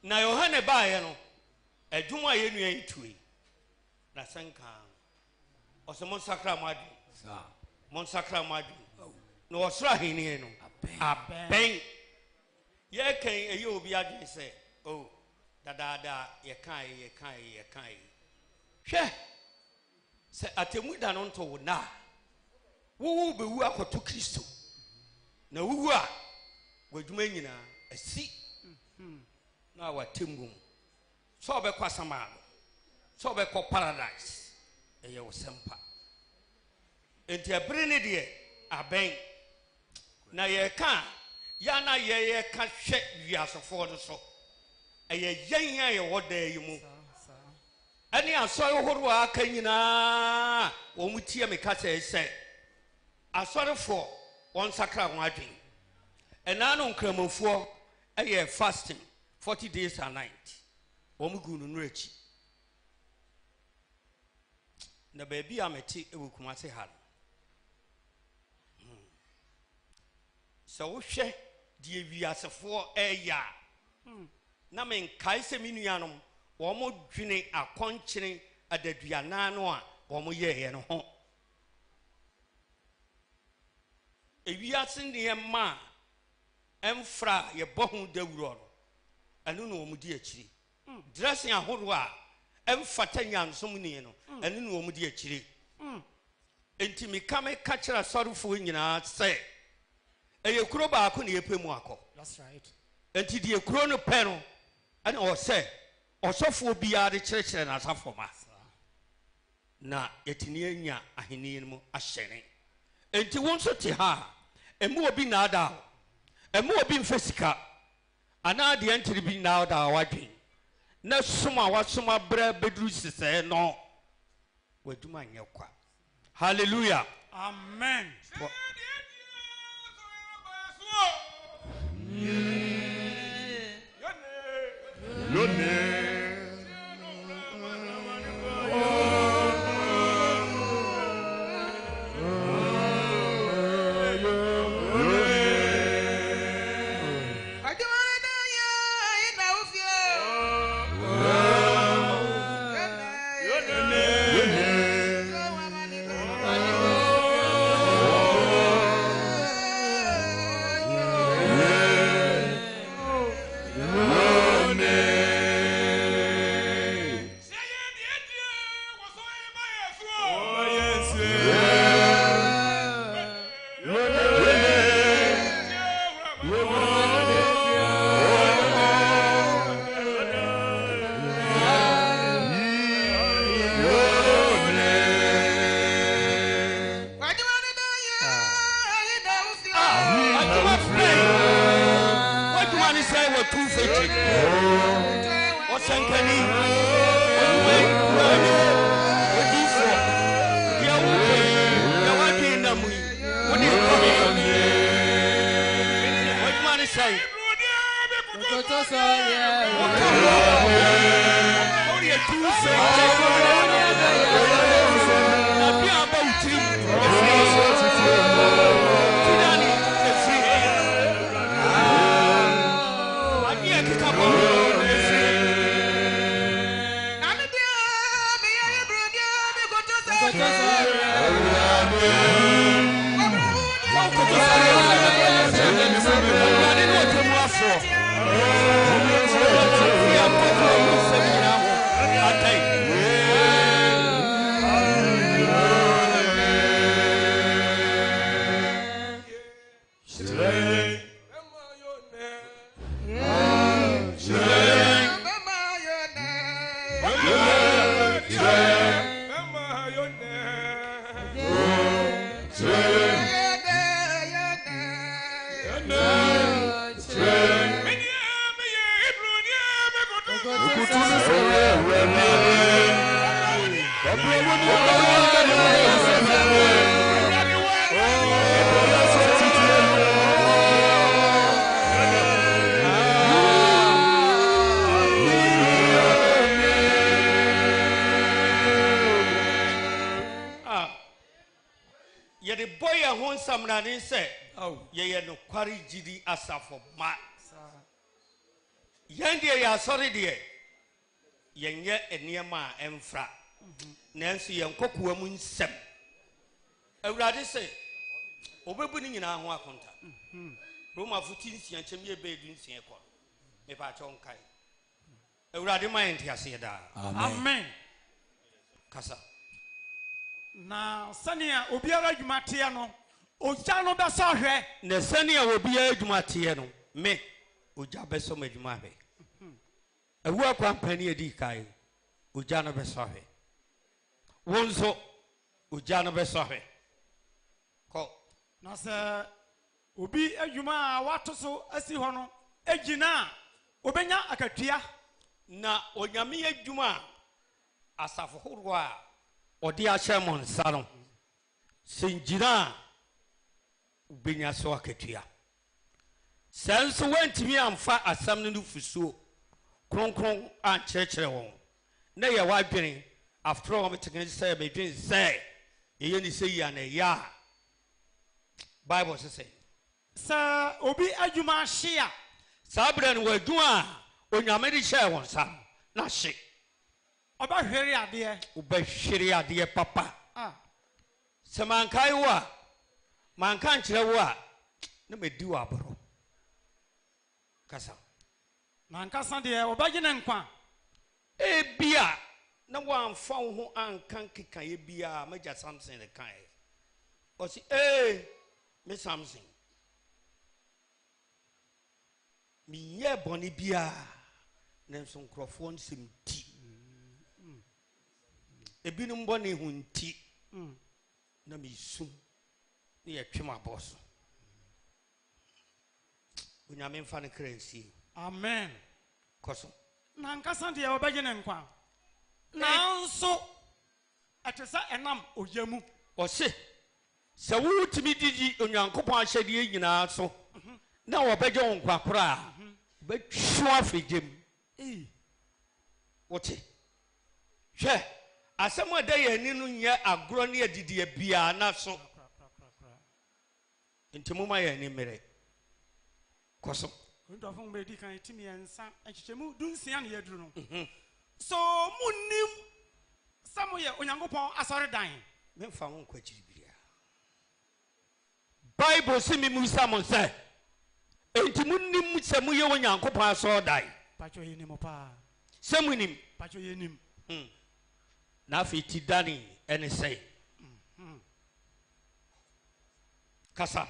na Yohane baeɛ no adwuma a yɛnua yi tue na sɛnka ɔsɛ mo nsakra mo ade Monsacra Madu. No, Srahini, no. A bang. Ye can you be a say, oh, da, ye kai. She say, Atemuda non to na. Who be work to Christo. No, who are with Menina, a sea. Now a timbum. So be Quasamano. So be called paradise. A yo sempa. Into a brenadier, a bang. Na ye can, yana ye can shake you as a father so. A ye young what day you move. Any I saw who are canina, when we tear me cat say. I saw it for one sacra margin. And I don't come for a year fasting 40 days and night. Omugun rich. The baby I'm a tea will come at a hand. So she dear we as a 4 a year. Namen Kaise Minianum, or more drinking a conching at the Diananoa, or more ye and home. If you are seen the man, Fra, your bone de road, and no mudiachi. Dressing a horror, Fatanian Somunino, and no mudiachi. Intimi come a catcher a sorrow for in say. A croba couldn't ye pemuaco. That's right. And to the chrono panel, and or say, or so for be the church and as for mass. Na etinia a hinimo a shedding. And to one such a ha, and more be nada, and more being physical, and now the entry be now that wiping. No summa what summa bread bedrooms say no. We do my yoke. Hallelujah. Amen. Your name. Sorry, dear. Yen yet a near ma and fra. Nancy and Cocoa Moon Sem. I rather say, obebu ni nyina ho akonta Roma 14 chem ye be dun sin ekọ me pa cho nkai Ewurade ma enti ase da Amen. Kasa Na sania obiara adwumatea no ogya no bɛsɔ hwɛ. na sani a obiara adwumatea no me ogya bɛsɔ madwuma hwɛ ewu akwampani edi kai ogya no bɛsɔ hwɛ wonso ogya no bɛsɔ hwɛ kɔ Na sɛ obi adwuma a wato so asi hɔ no egyina obenya akatua. na onyame adwuma asafo horo a ɔde ahyɛ mo nsa no sengyina ubenya so akatua senso wantimi amfa asam no fusuo kronkron ankyerɛkyerɛ wɔn na yɛ wadwene after all meteken sɛ medwen sɛ yɛyɛ ne sɛ yia na ya Bible sɛ Sɛ obi adwuma hye a saa bere no wadwuma a onyame de hyɛ wɔn nsa na hye ɔbɛhwere adeɛ. wobɛhwere adeɛ papa Ah. sɛ mankae wo a manka nkyerɛ wo a na madi wo aboro kasa Na nkasa deɛ ɔbɛgye ne nkwa. ebia na wamfa wo ho anka nkekaeɛ biaa magya Samson ne kae ɔse me Samson menyɛ bɔne biaa nanso nkurɔfoɔ nsɛm ti ebinom bɔne ho nti na mesum na yɛtwe m'abɔ so onyame mfa ne kra nsie Amen. kɔ so Na nkasa deɛ ɔbɛgye ne nkwa. Nanso ɛte sɛ ɛnam ogya mu. ɔse sɛ wotumi didi onyankopɔn ahyɛdeɛ nyinaa so na wɔbɛgye wo nkwa koro a bɛtwe afɛgyem wote hwɛ asɛm a da yɛ ani no nyɛ agorɔ ne adidiɛ biaa na so nti moma yɛ ani mmerɛ kɔ so Ndɔfo mbedi kan timi ensa ekyekyemu dunsia na yeduru no. So munim sɛ moyɛ onyankopɔn asɔre dan. memfa wo nkwakyiri biaa Bible sɛ memusa mo sɛ enti monim sɛ moyɛ onyankopɔn asɔre dan Pacho yenim pa. sɛ monim Pacho yenim. na afei ti dane ɛne sɛ kasa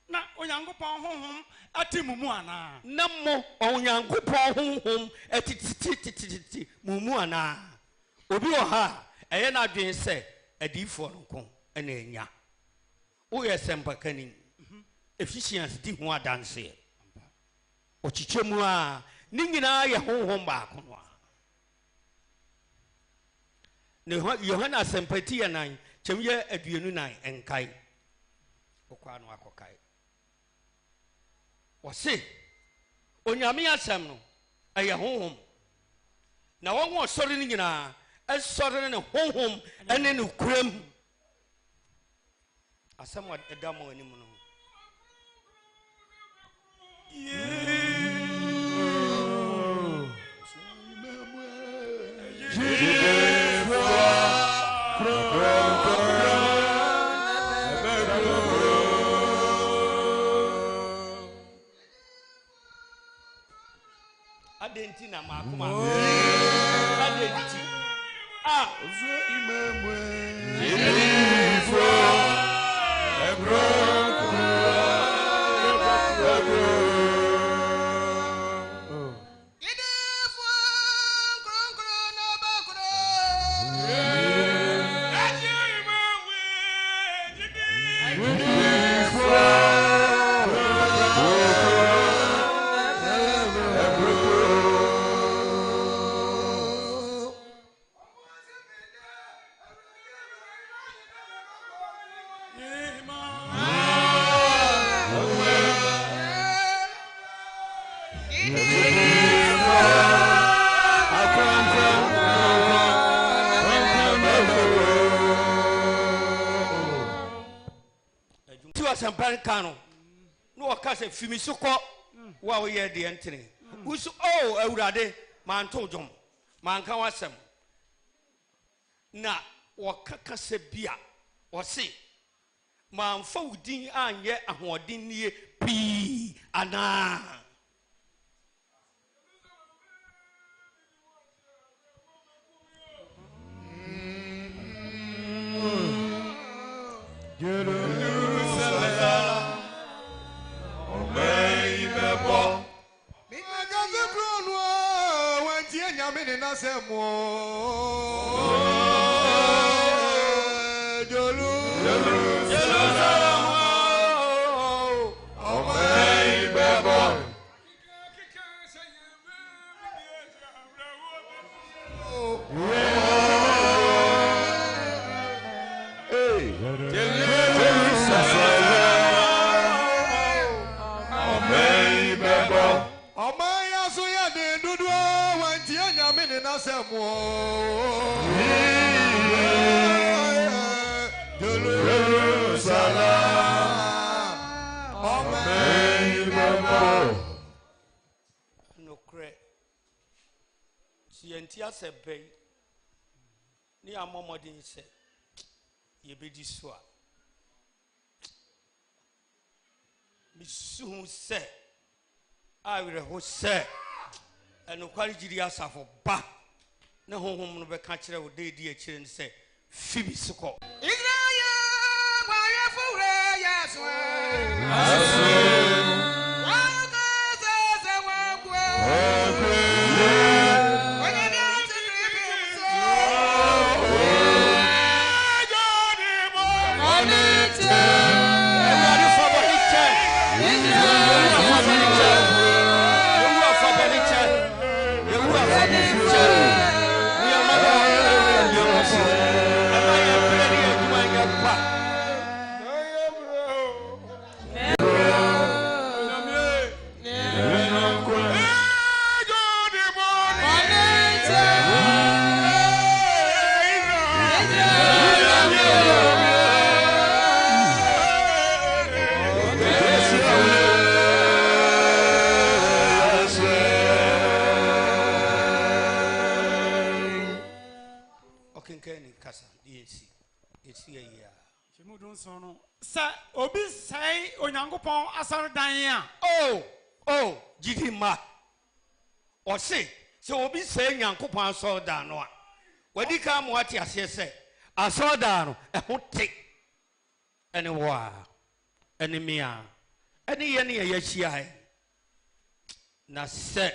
Na onyankopɔn honhom ati mumu ana. na mo onyankopɔn honhom ɛtititititi mumu ana obi wɔ ha ɛyɛ na adwen sɛ adiifoɔ no ko ɛna anya woyɛ sɛmpakani Ephesians di ho adanseɛ ɔkyekyɛ mu a ne nyinaa yɛ honhom baako no a ne Yohana asɛmpati yɛ nan kyɛm yɛ aduonu nan ɛnkae ɔkɔa no akɔkae wɔse onyame asɛm no ɛyɛ honhom na wɔn wɔ sɔre no nyinaa ɛsɔre ne honhom ɛne ne kuram asɛm a ɛda mɔ anim no adenti na makoma adenti asɛmpa nka no na wɔka sɛ fimi so kɔ wo a woyɛ deɛ ntene woso awurade manto dwom manka w'asɛm na wɔka kasa bi a wɔse mamfa wo din anyɛ ahoɔden nie pii anaa Nketia se bay ni amomodin se yebedi so a misu se awire ho se eno kwari jiri asafo ba na honhom no be ka kire wo de di akire ne se fibi soko Israel kwa ye fure yaso Obi say onyankopon asardan a oh jidima o se obi say nyankopon asardan no a wadi ka mo ate ase se asardan no ehote ene wa ene mia ene ye ne ye hia na se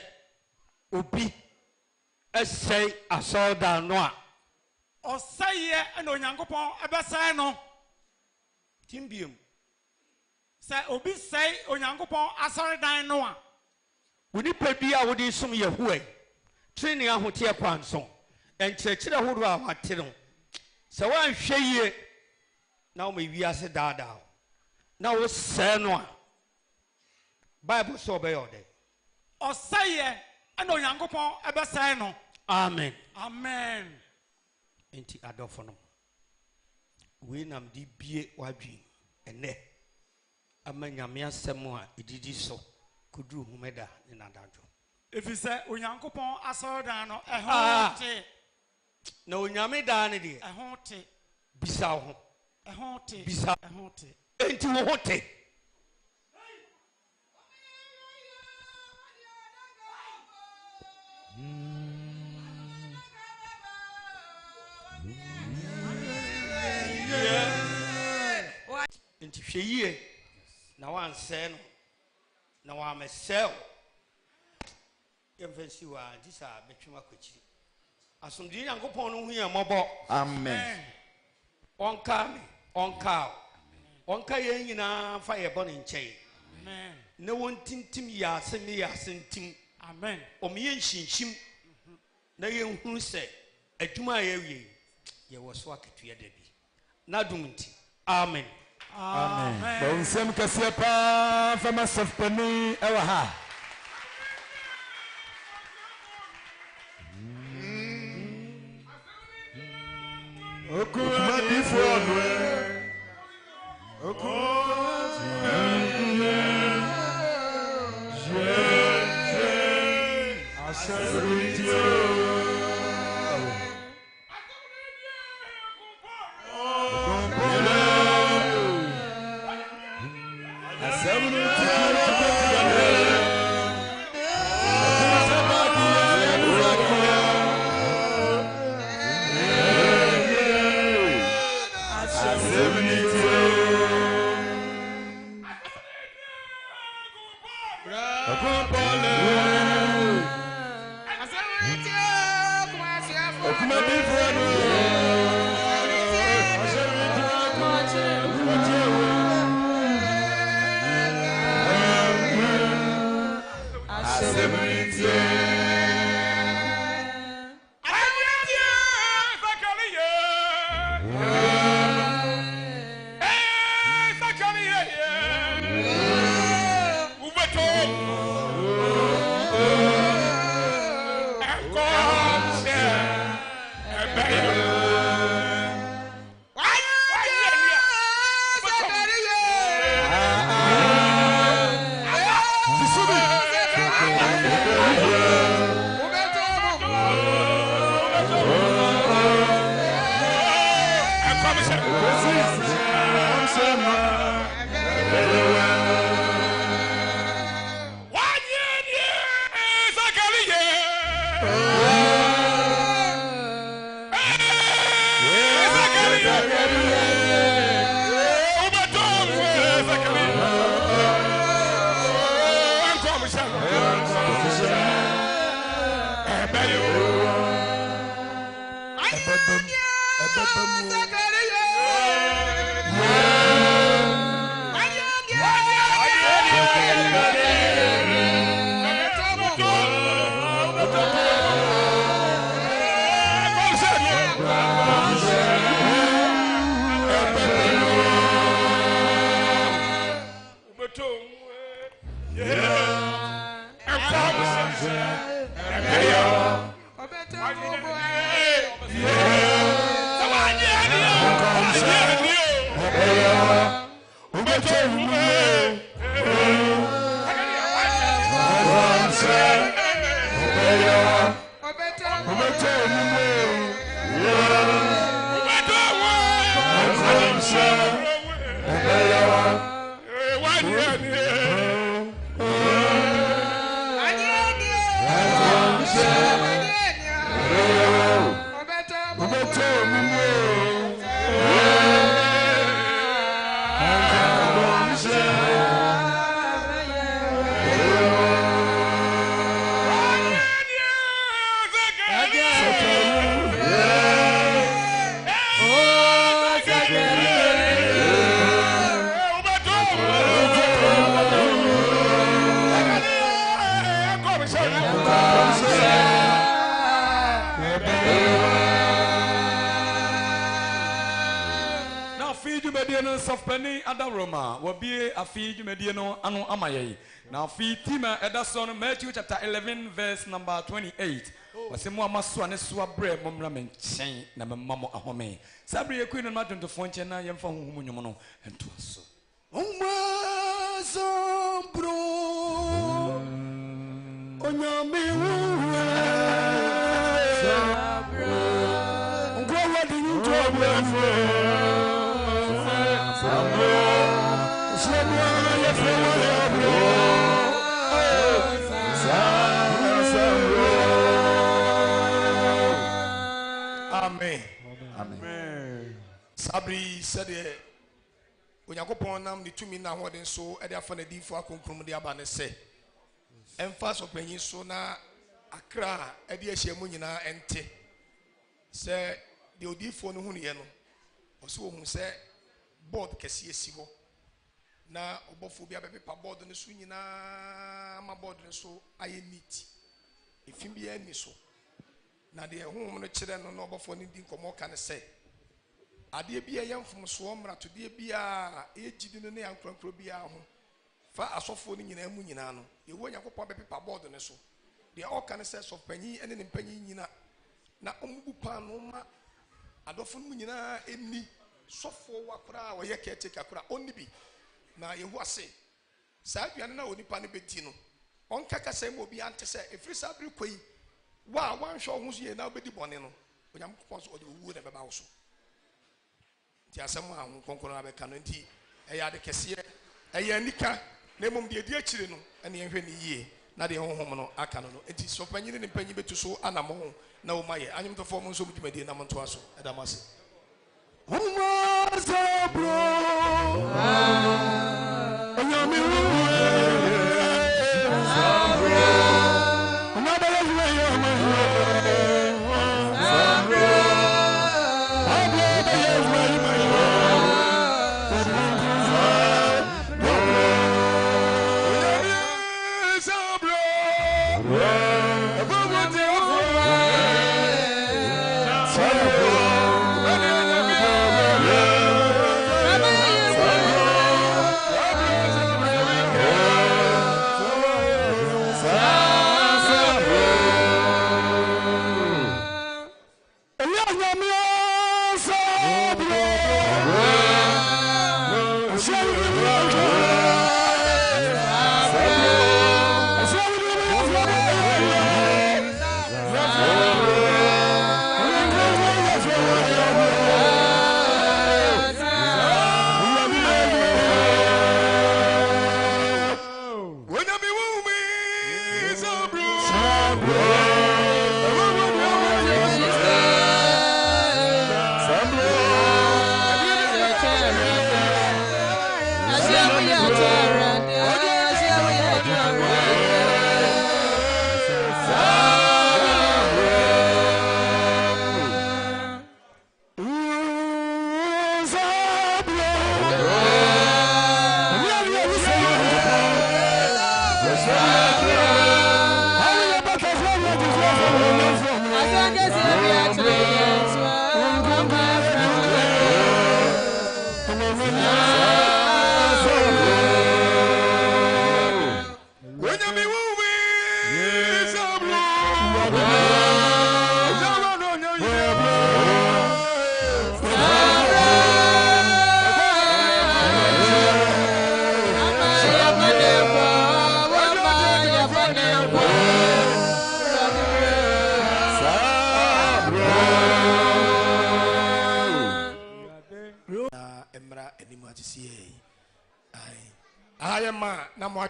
obi say asardan no a o say ene onyankopon ebesai no Timbium. Say obi say onyankopon asaridan no a. Woni padua wo di sum Yehowa. Treni ahote akwanso. Enkyekire hodo a wate no. Se wan hweye na wo wiase daada. Na wo se no a. Bible so be yode. O say ene onyankopon ebesai no. Amen. Amen. Enti adofo no. We nam di bie wadwi ene amanyame asem a edidi so kudu humeda ni nadajo efise onyankopon asorodan no ehote na onyame da ne de ehote bisa ho ehote bisa ehote enti wo hote Enti hweyie na wan se no na wa mesel yemfensi wa disa betwema kwachiri asomdie nyankopon no hu ya mobo amen onka ye nyina fa ye bone nkyɛn amen na wontintim ya asem ya asentim amen omiye nshinshim na ye hu se adwuma ye wie ye wo so akatua da bi na dumnti amen amen bon sem kase pa fama sofpani ewa ha okuma before Now, Fitima Edison, Matthew chapter 11, verse number 28. Wase mo amaso ane so abre momra me nchen na me mamo ahome. Sabre ekui no madon to fonche na yemfa honhom nwom no ento aso. Omaso bro. Onyame wu. Sabro. Ngwa wadi nto abro. Sabro. Sabro ya fo. Amen. Amen. Sabri said, "Onyakopon nam ni tumi na hoden so e de afa na difo akonkrom de aba ne se. Emfa so panyin so na akra e de ahia mu nyina ente. Se de odifo no hu ne ye no. O so hu se board kese esi ho. Na obofo bia be pa board no so nyina ma board no so aye neat. Efim bia ni so. Na de honhom no kire no no obofo ni di nkomo ka ne se ade bia yemfom so omra to de bia ejidi no ne yankronkro bia ho fa asofo ni nyina mu nyina no ye wo Yakopon be paper board ne so de all can say of panyi ene ne panyi nyina na ombu pa no ma adofo mu nyina eni sofo wakora wo ye caretaker kora onni bi na ye hu ase sa aduane na onipa ne beti no onka kasa mu obi ante se efri sabri koi wa wan hwo ho so ye na obedi bone no Onyamkopon so ode owu na beba wo so ti asem a ho konkoro na beka no nti eya de kese eya nika na mom de edi akire no ene yenhwe ne yie na de honhom no aka no nti so panyi ne panyi betu so anamo na wo maye anyum to form so mudimadi na monto aso edamase Omaso bro. Onyame wu. Sabro.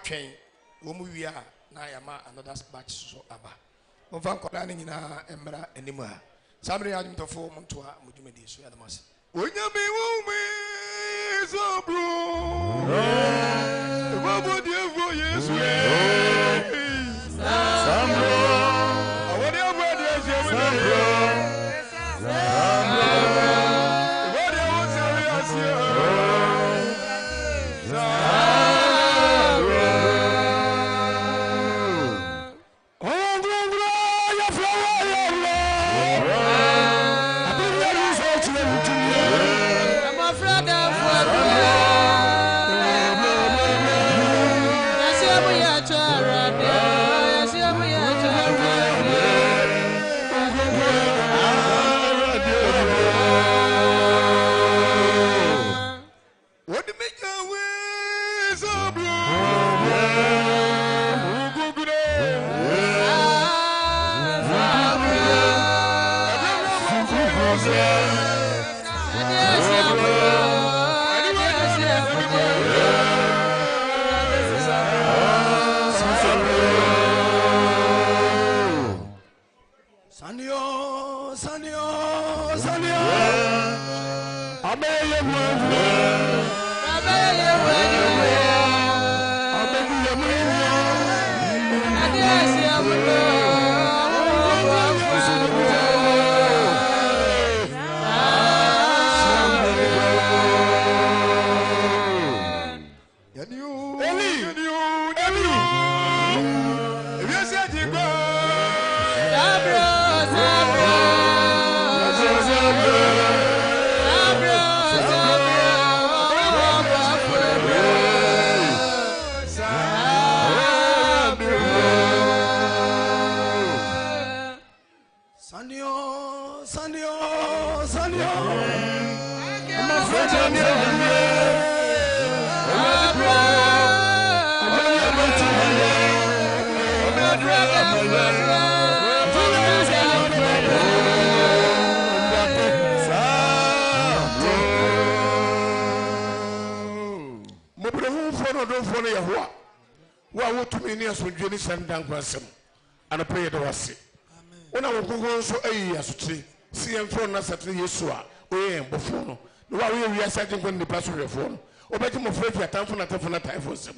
Train Womuya, Nayama, another batch so aba. Movan Kodaning in Emra anymore. Somebody had him to form to a Mujumedi, so the mass. When you be woman, so blue, what would you for yes? Some whatever and a prayer to us. When I will go so a year, see and phone us at the Yesua, we ain't before. No, we are setting when the pastor phone, or better more afraid for a time for a time for some.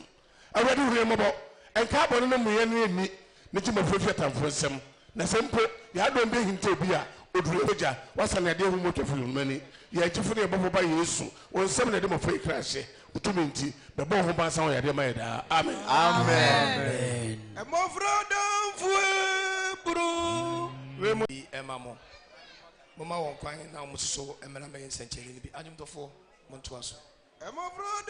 I read remember and carbon no me, Nichim of Free time for some. Nasempo, you had been being to be a Udruja, what's an idea of motor for money. You are too funny above by Yesu, or some of them of fake crash. Utuminti, the bomb of Bassan, Yadamada. Amen. Amen. A more fraud, Remo, Emamo. Mamma won't cry now, so Emma May and Century be adding to 4 Montuaso. A more fraud,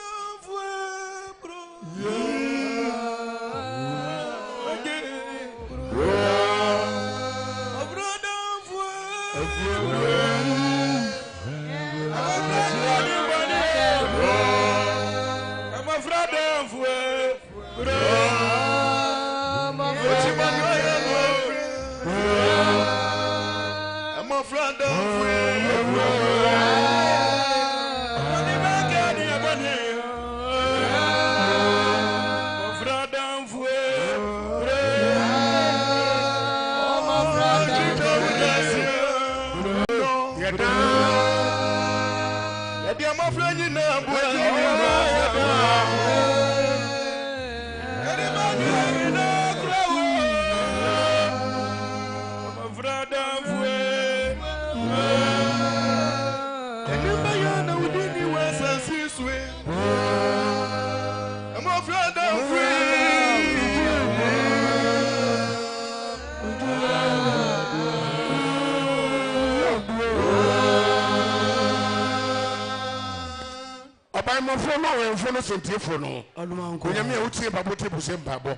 My friend, no, for no sent for no. Onyame a utie babo te buse mbabo.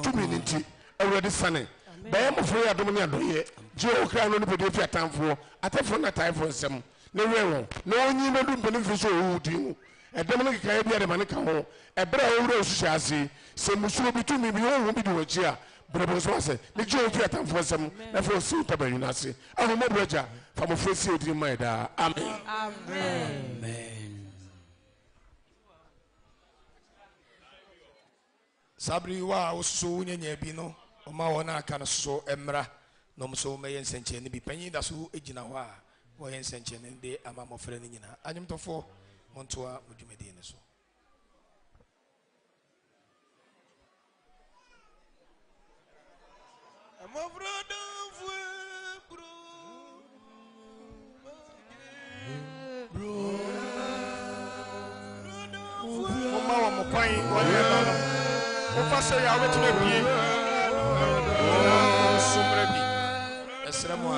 Tumi ni nti already sunny. By am afraid I don't know do Je okra no be dey atamfo. Atefo na time for nsem. Ne wewo. No onyi no do beneficio o din. Edem no keka bia de mane ka ho. Ebra owura osusu ase. Se musuo bi tumi bi ho bi di wachi a. Brebo so ase. Ne je ofi atamfo nsem. Na for si tabanyu na ase. Ahomo broja. Fa mo fresi odin mai da. Amen. Amen. Sabri wa osusu nyanya bi no oma wona aka no so emra no so me yensenche ne bi panyin da so ejina ho a wo yensenche ne de ama mofre ne nyina anyimtofo montoa modwumedi ne so amofrodo fue bro oma wa mopai wa ne Faça ya wetu na bie sombre bi esra mo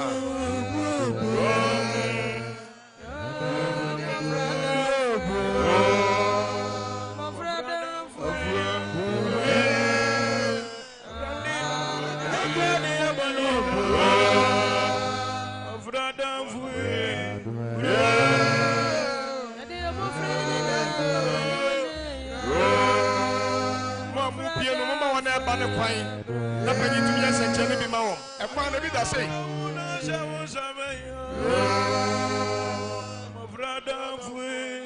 Bana kwai na panyi tu ya senche ne bi ma wo e kwa na bi da sei mo brada fue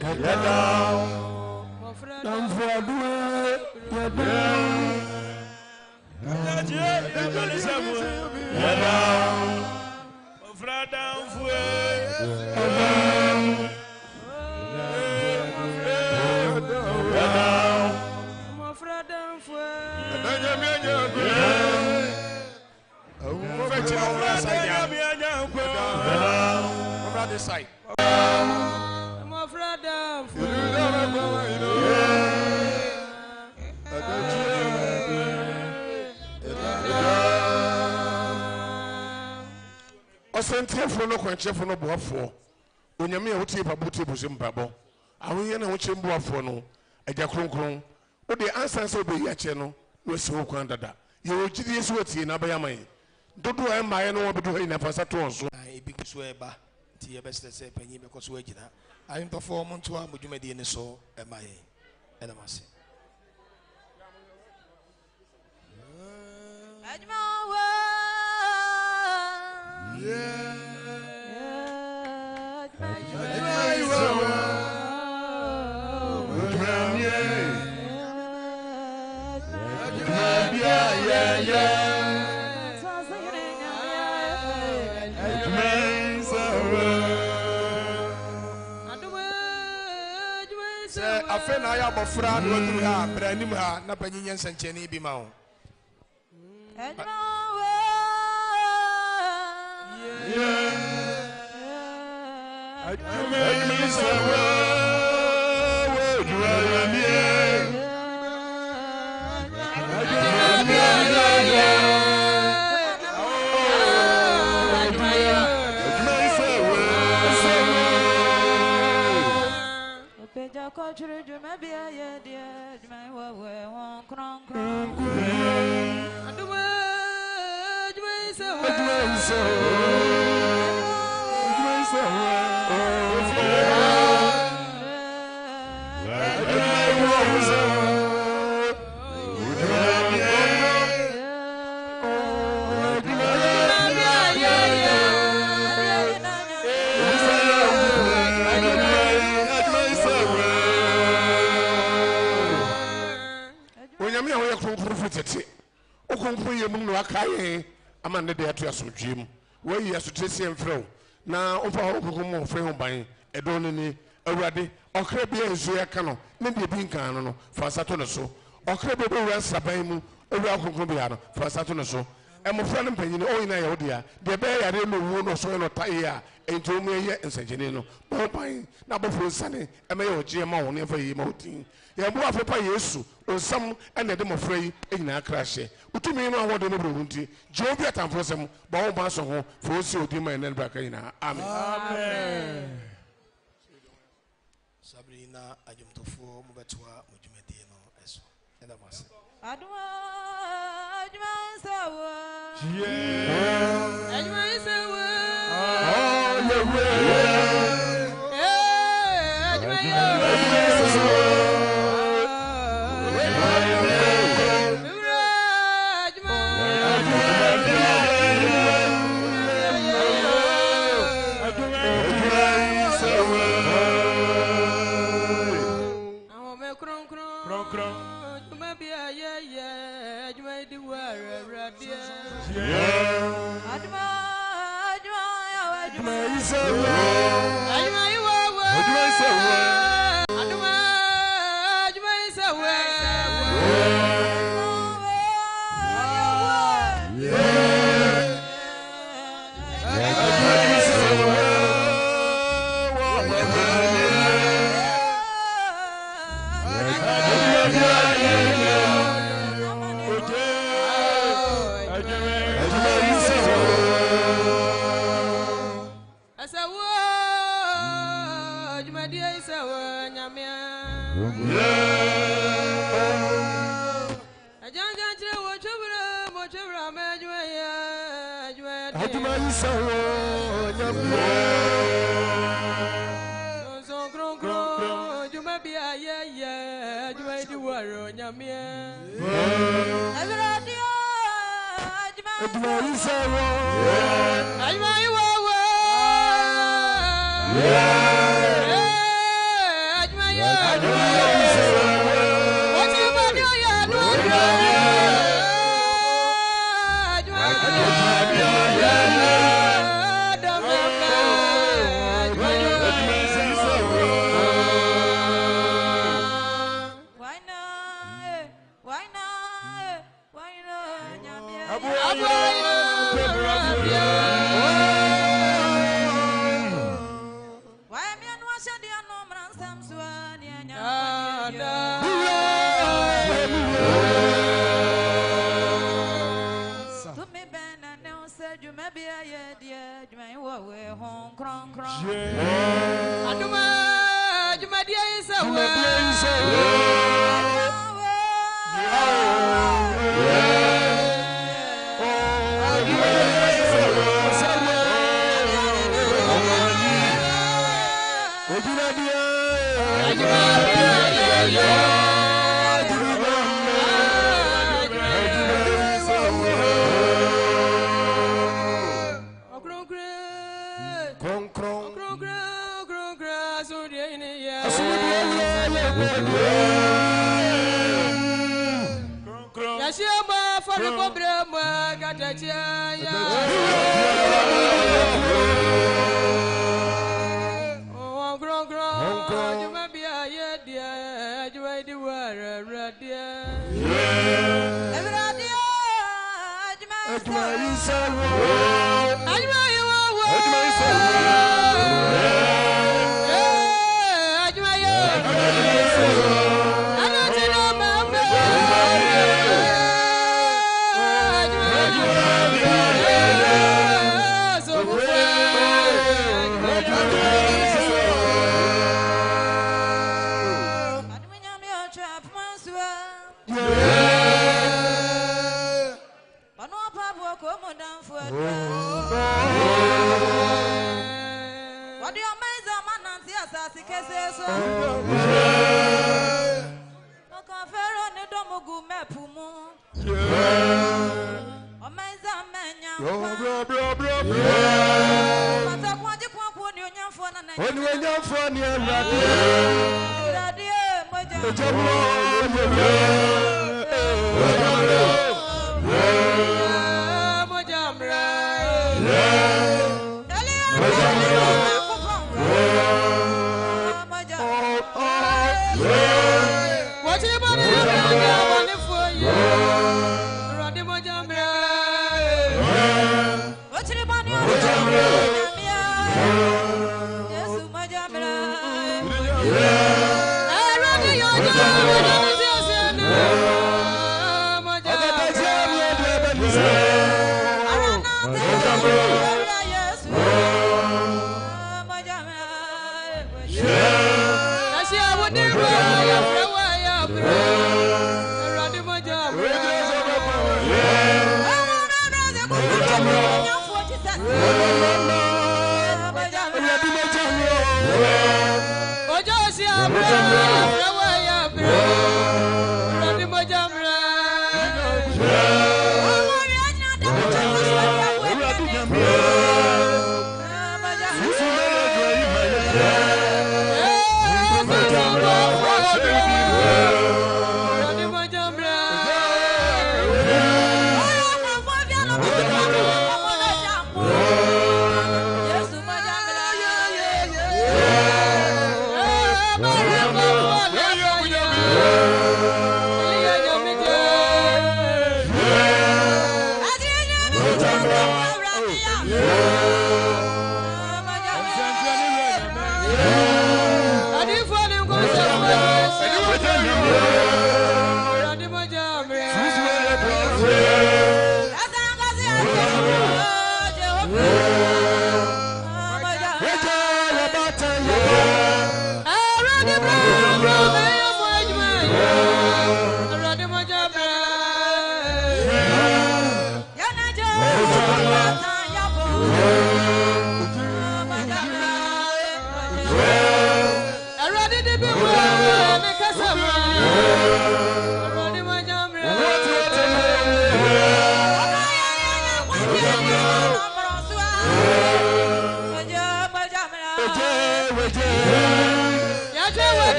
ya down mo brada fue ya down ya down mo brada fue Side. I'm afraid of Osentefo no kwanchefo no boafo onyame a wotie babotie buzim babo awoye na wo chemboafo no agya kronkron wo de ansanse obeyi ache no no si wo kwan dada ye ogidi yesu watie na bayaman dodo e maaye no wo bedo ha ina fasa to onso ebi kuso eba ti ye best say panyi be koso agina ayim to for monto a modwumadi ne so e maaye ena mase afena ya bofra no duru ha branim ha na panyinya nsancheni bi ma ho kronkron yɛ mu no aka yɛn ama ne de ato asomdwee mu wɔyi asotresi mfrɛ wo na ɔmfa hɔ kronkron mu ɔfrɛ ho ban ɛdɔ no ni awurade ɔkra bi a nsuo yɛka no ne deɛ bi nkan no no fa nsa to no so ɔkra bi bɛwura nsaban mu owura kronkron bia no fa nsa to no so ɛmɔfra no mpanyini ɔnyina yɛ wo dea deɛ ɛbɛyɛ yare no owuo no ɔsɔre no ɔtaeɛ a ɛnti ɔmu yɛ nsɛnkyene no bɔn ban na abɔfo nsane ɛmɛyɛ ɔgyeɛ ma wo ne ɛfa yie ma wo din yɛmbo afepa yesu onsam ɛna ɛde mmɔfra yi nyinaa kra hyɛ wotumi no ahoɔden no brɛwo nti gye obi atamfoɔ sɛm bɔ wo ba so ho fa ɔsi odi ma ɛnɛ no braka nyinaa amen sabri na adwomtofoɔ mobɛtoa mo dwumadie no ɛso ɛda mo ase Aduma sawa. Aduma sawa. Oh, yeah. Aduma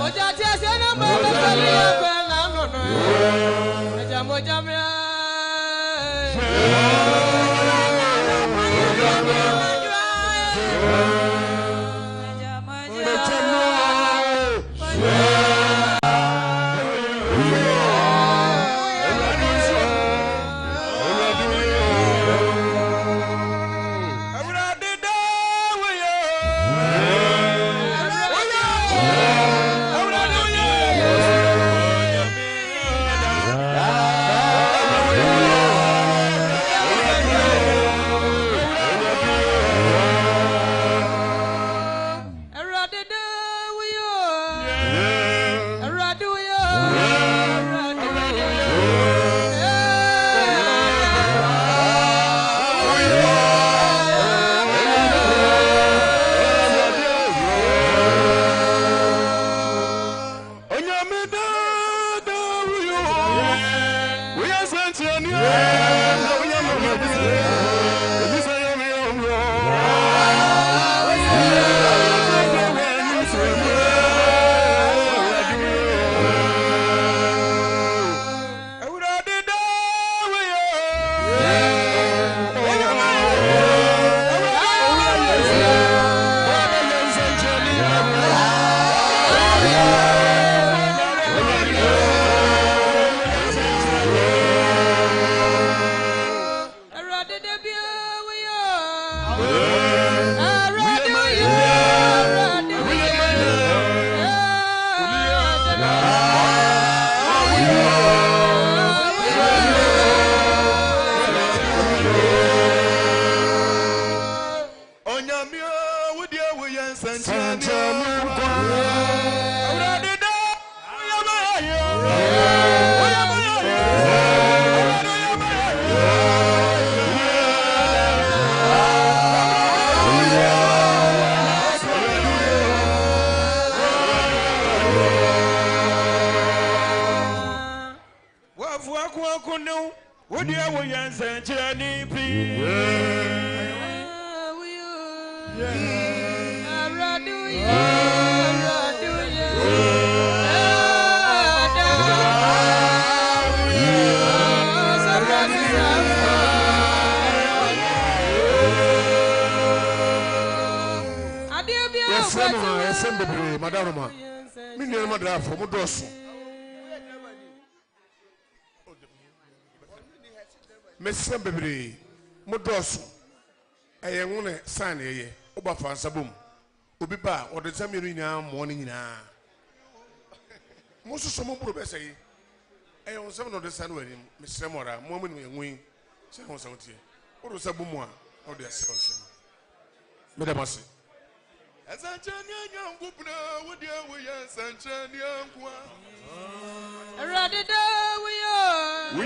Oja ti ase na mo be Madam, Minion Madra for Mudos. Miss Baby, Mudos. I am one sign a Oba Fansabum. Ubiba or the Samirina morning now. Most of some people say, I own some of the sun wedding, Miss Samora, moment we win. Second Saudi. What was a boom or their sons? Madam. As a young woman, would you wear sunshine young one? We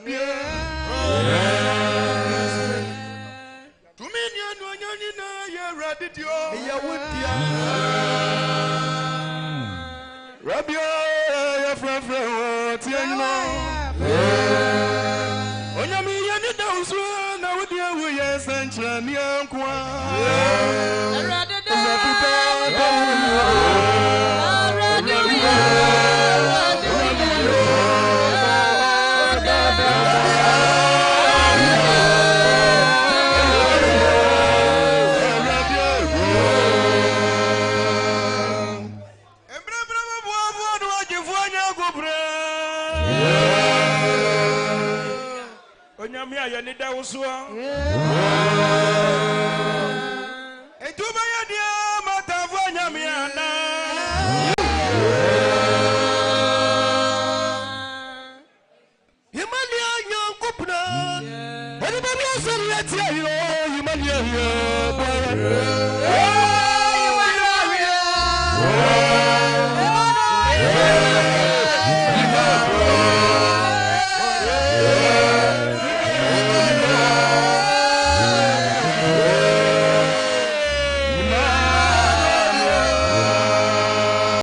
Yeah.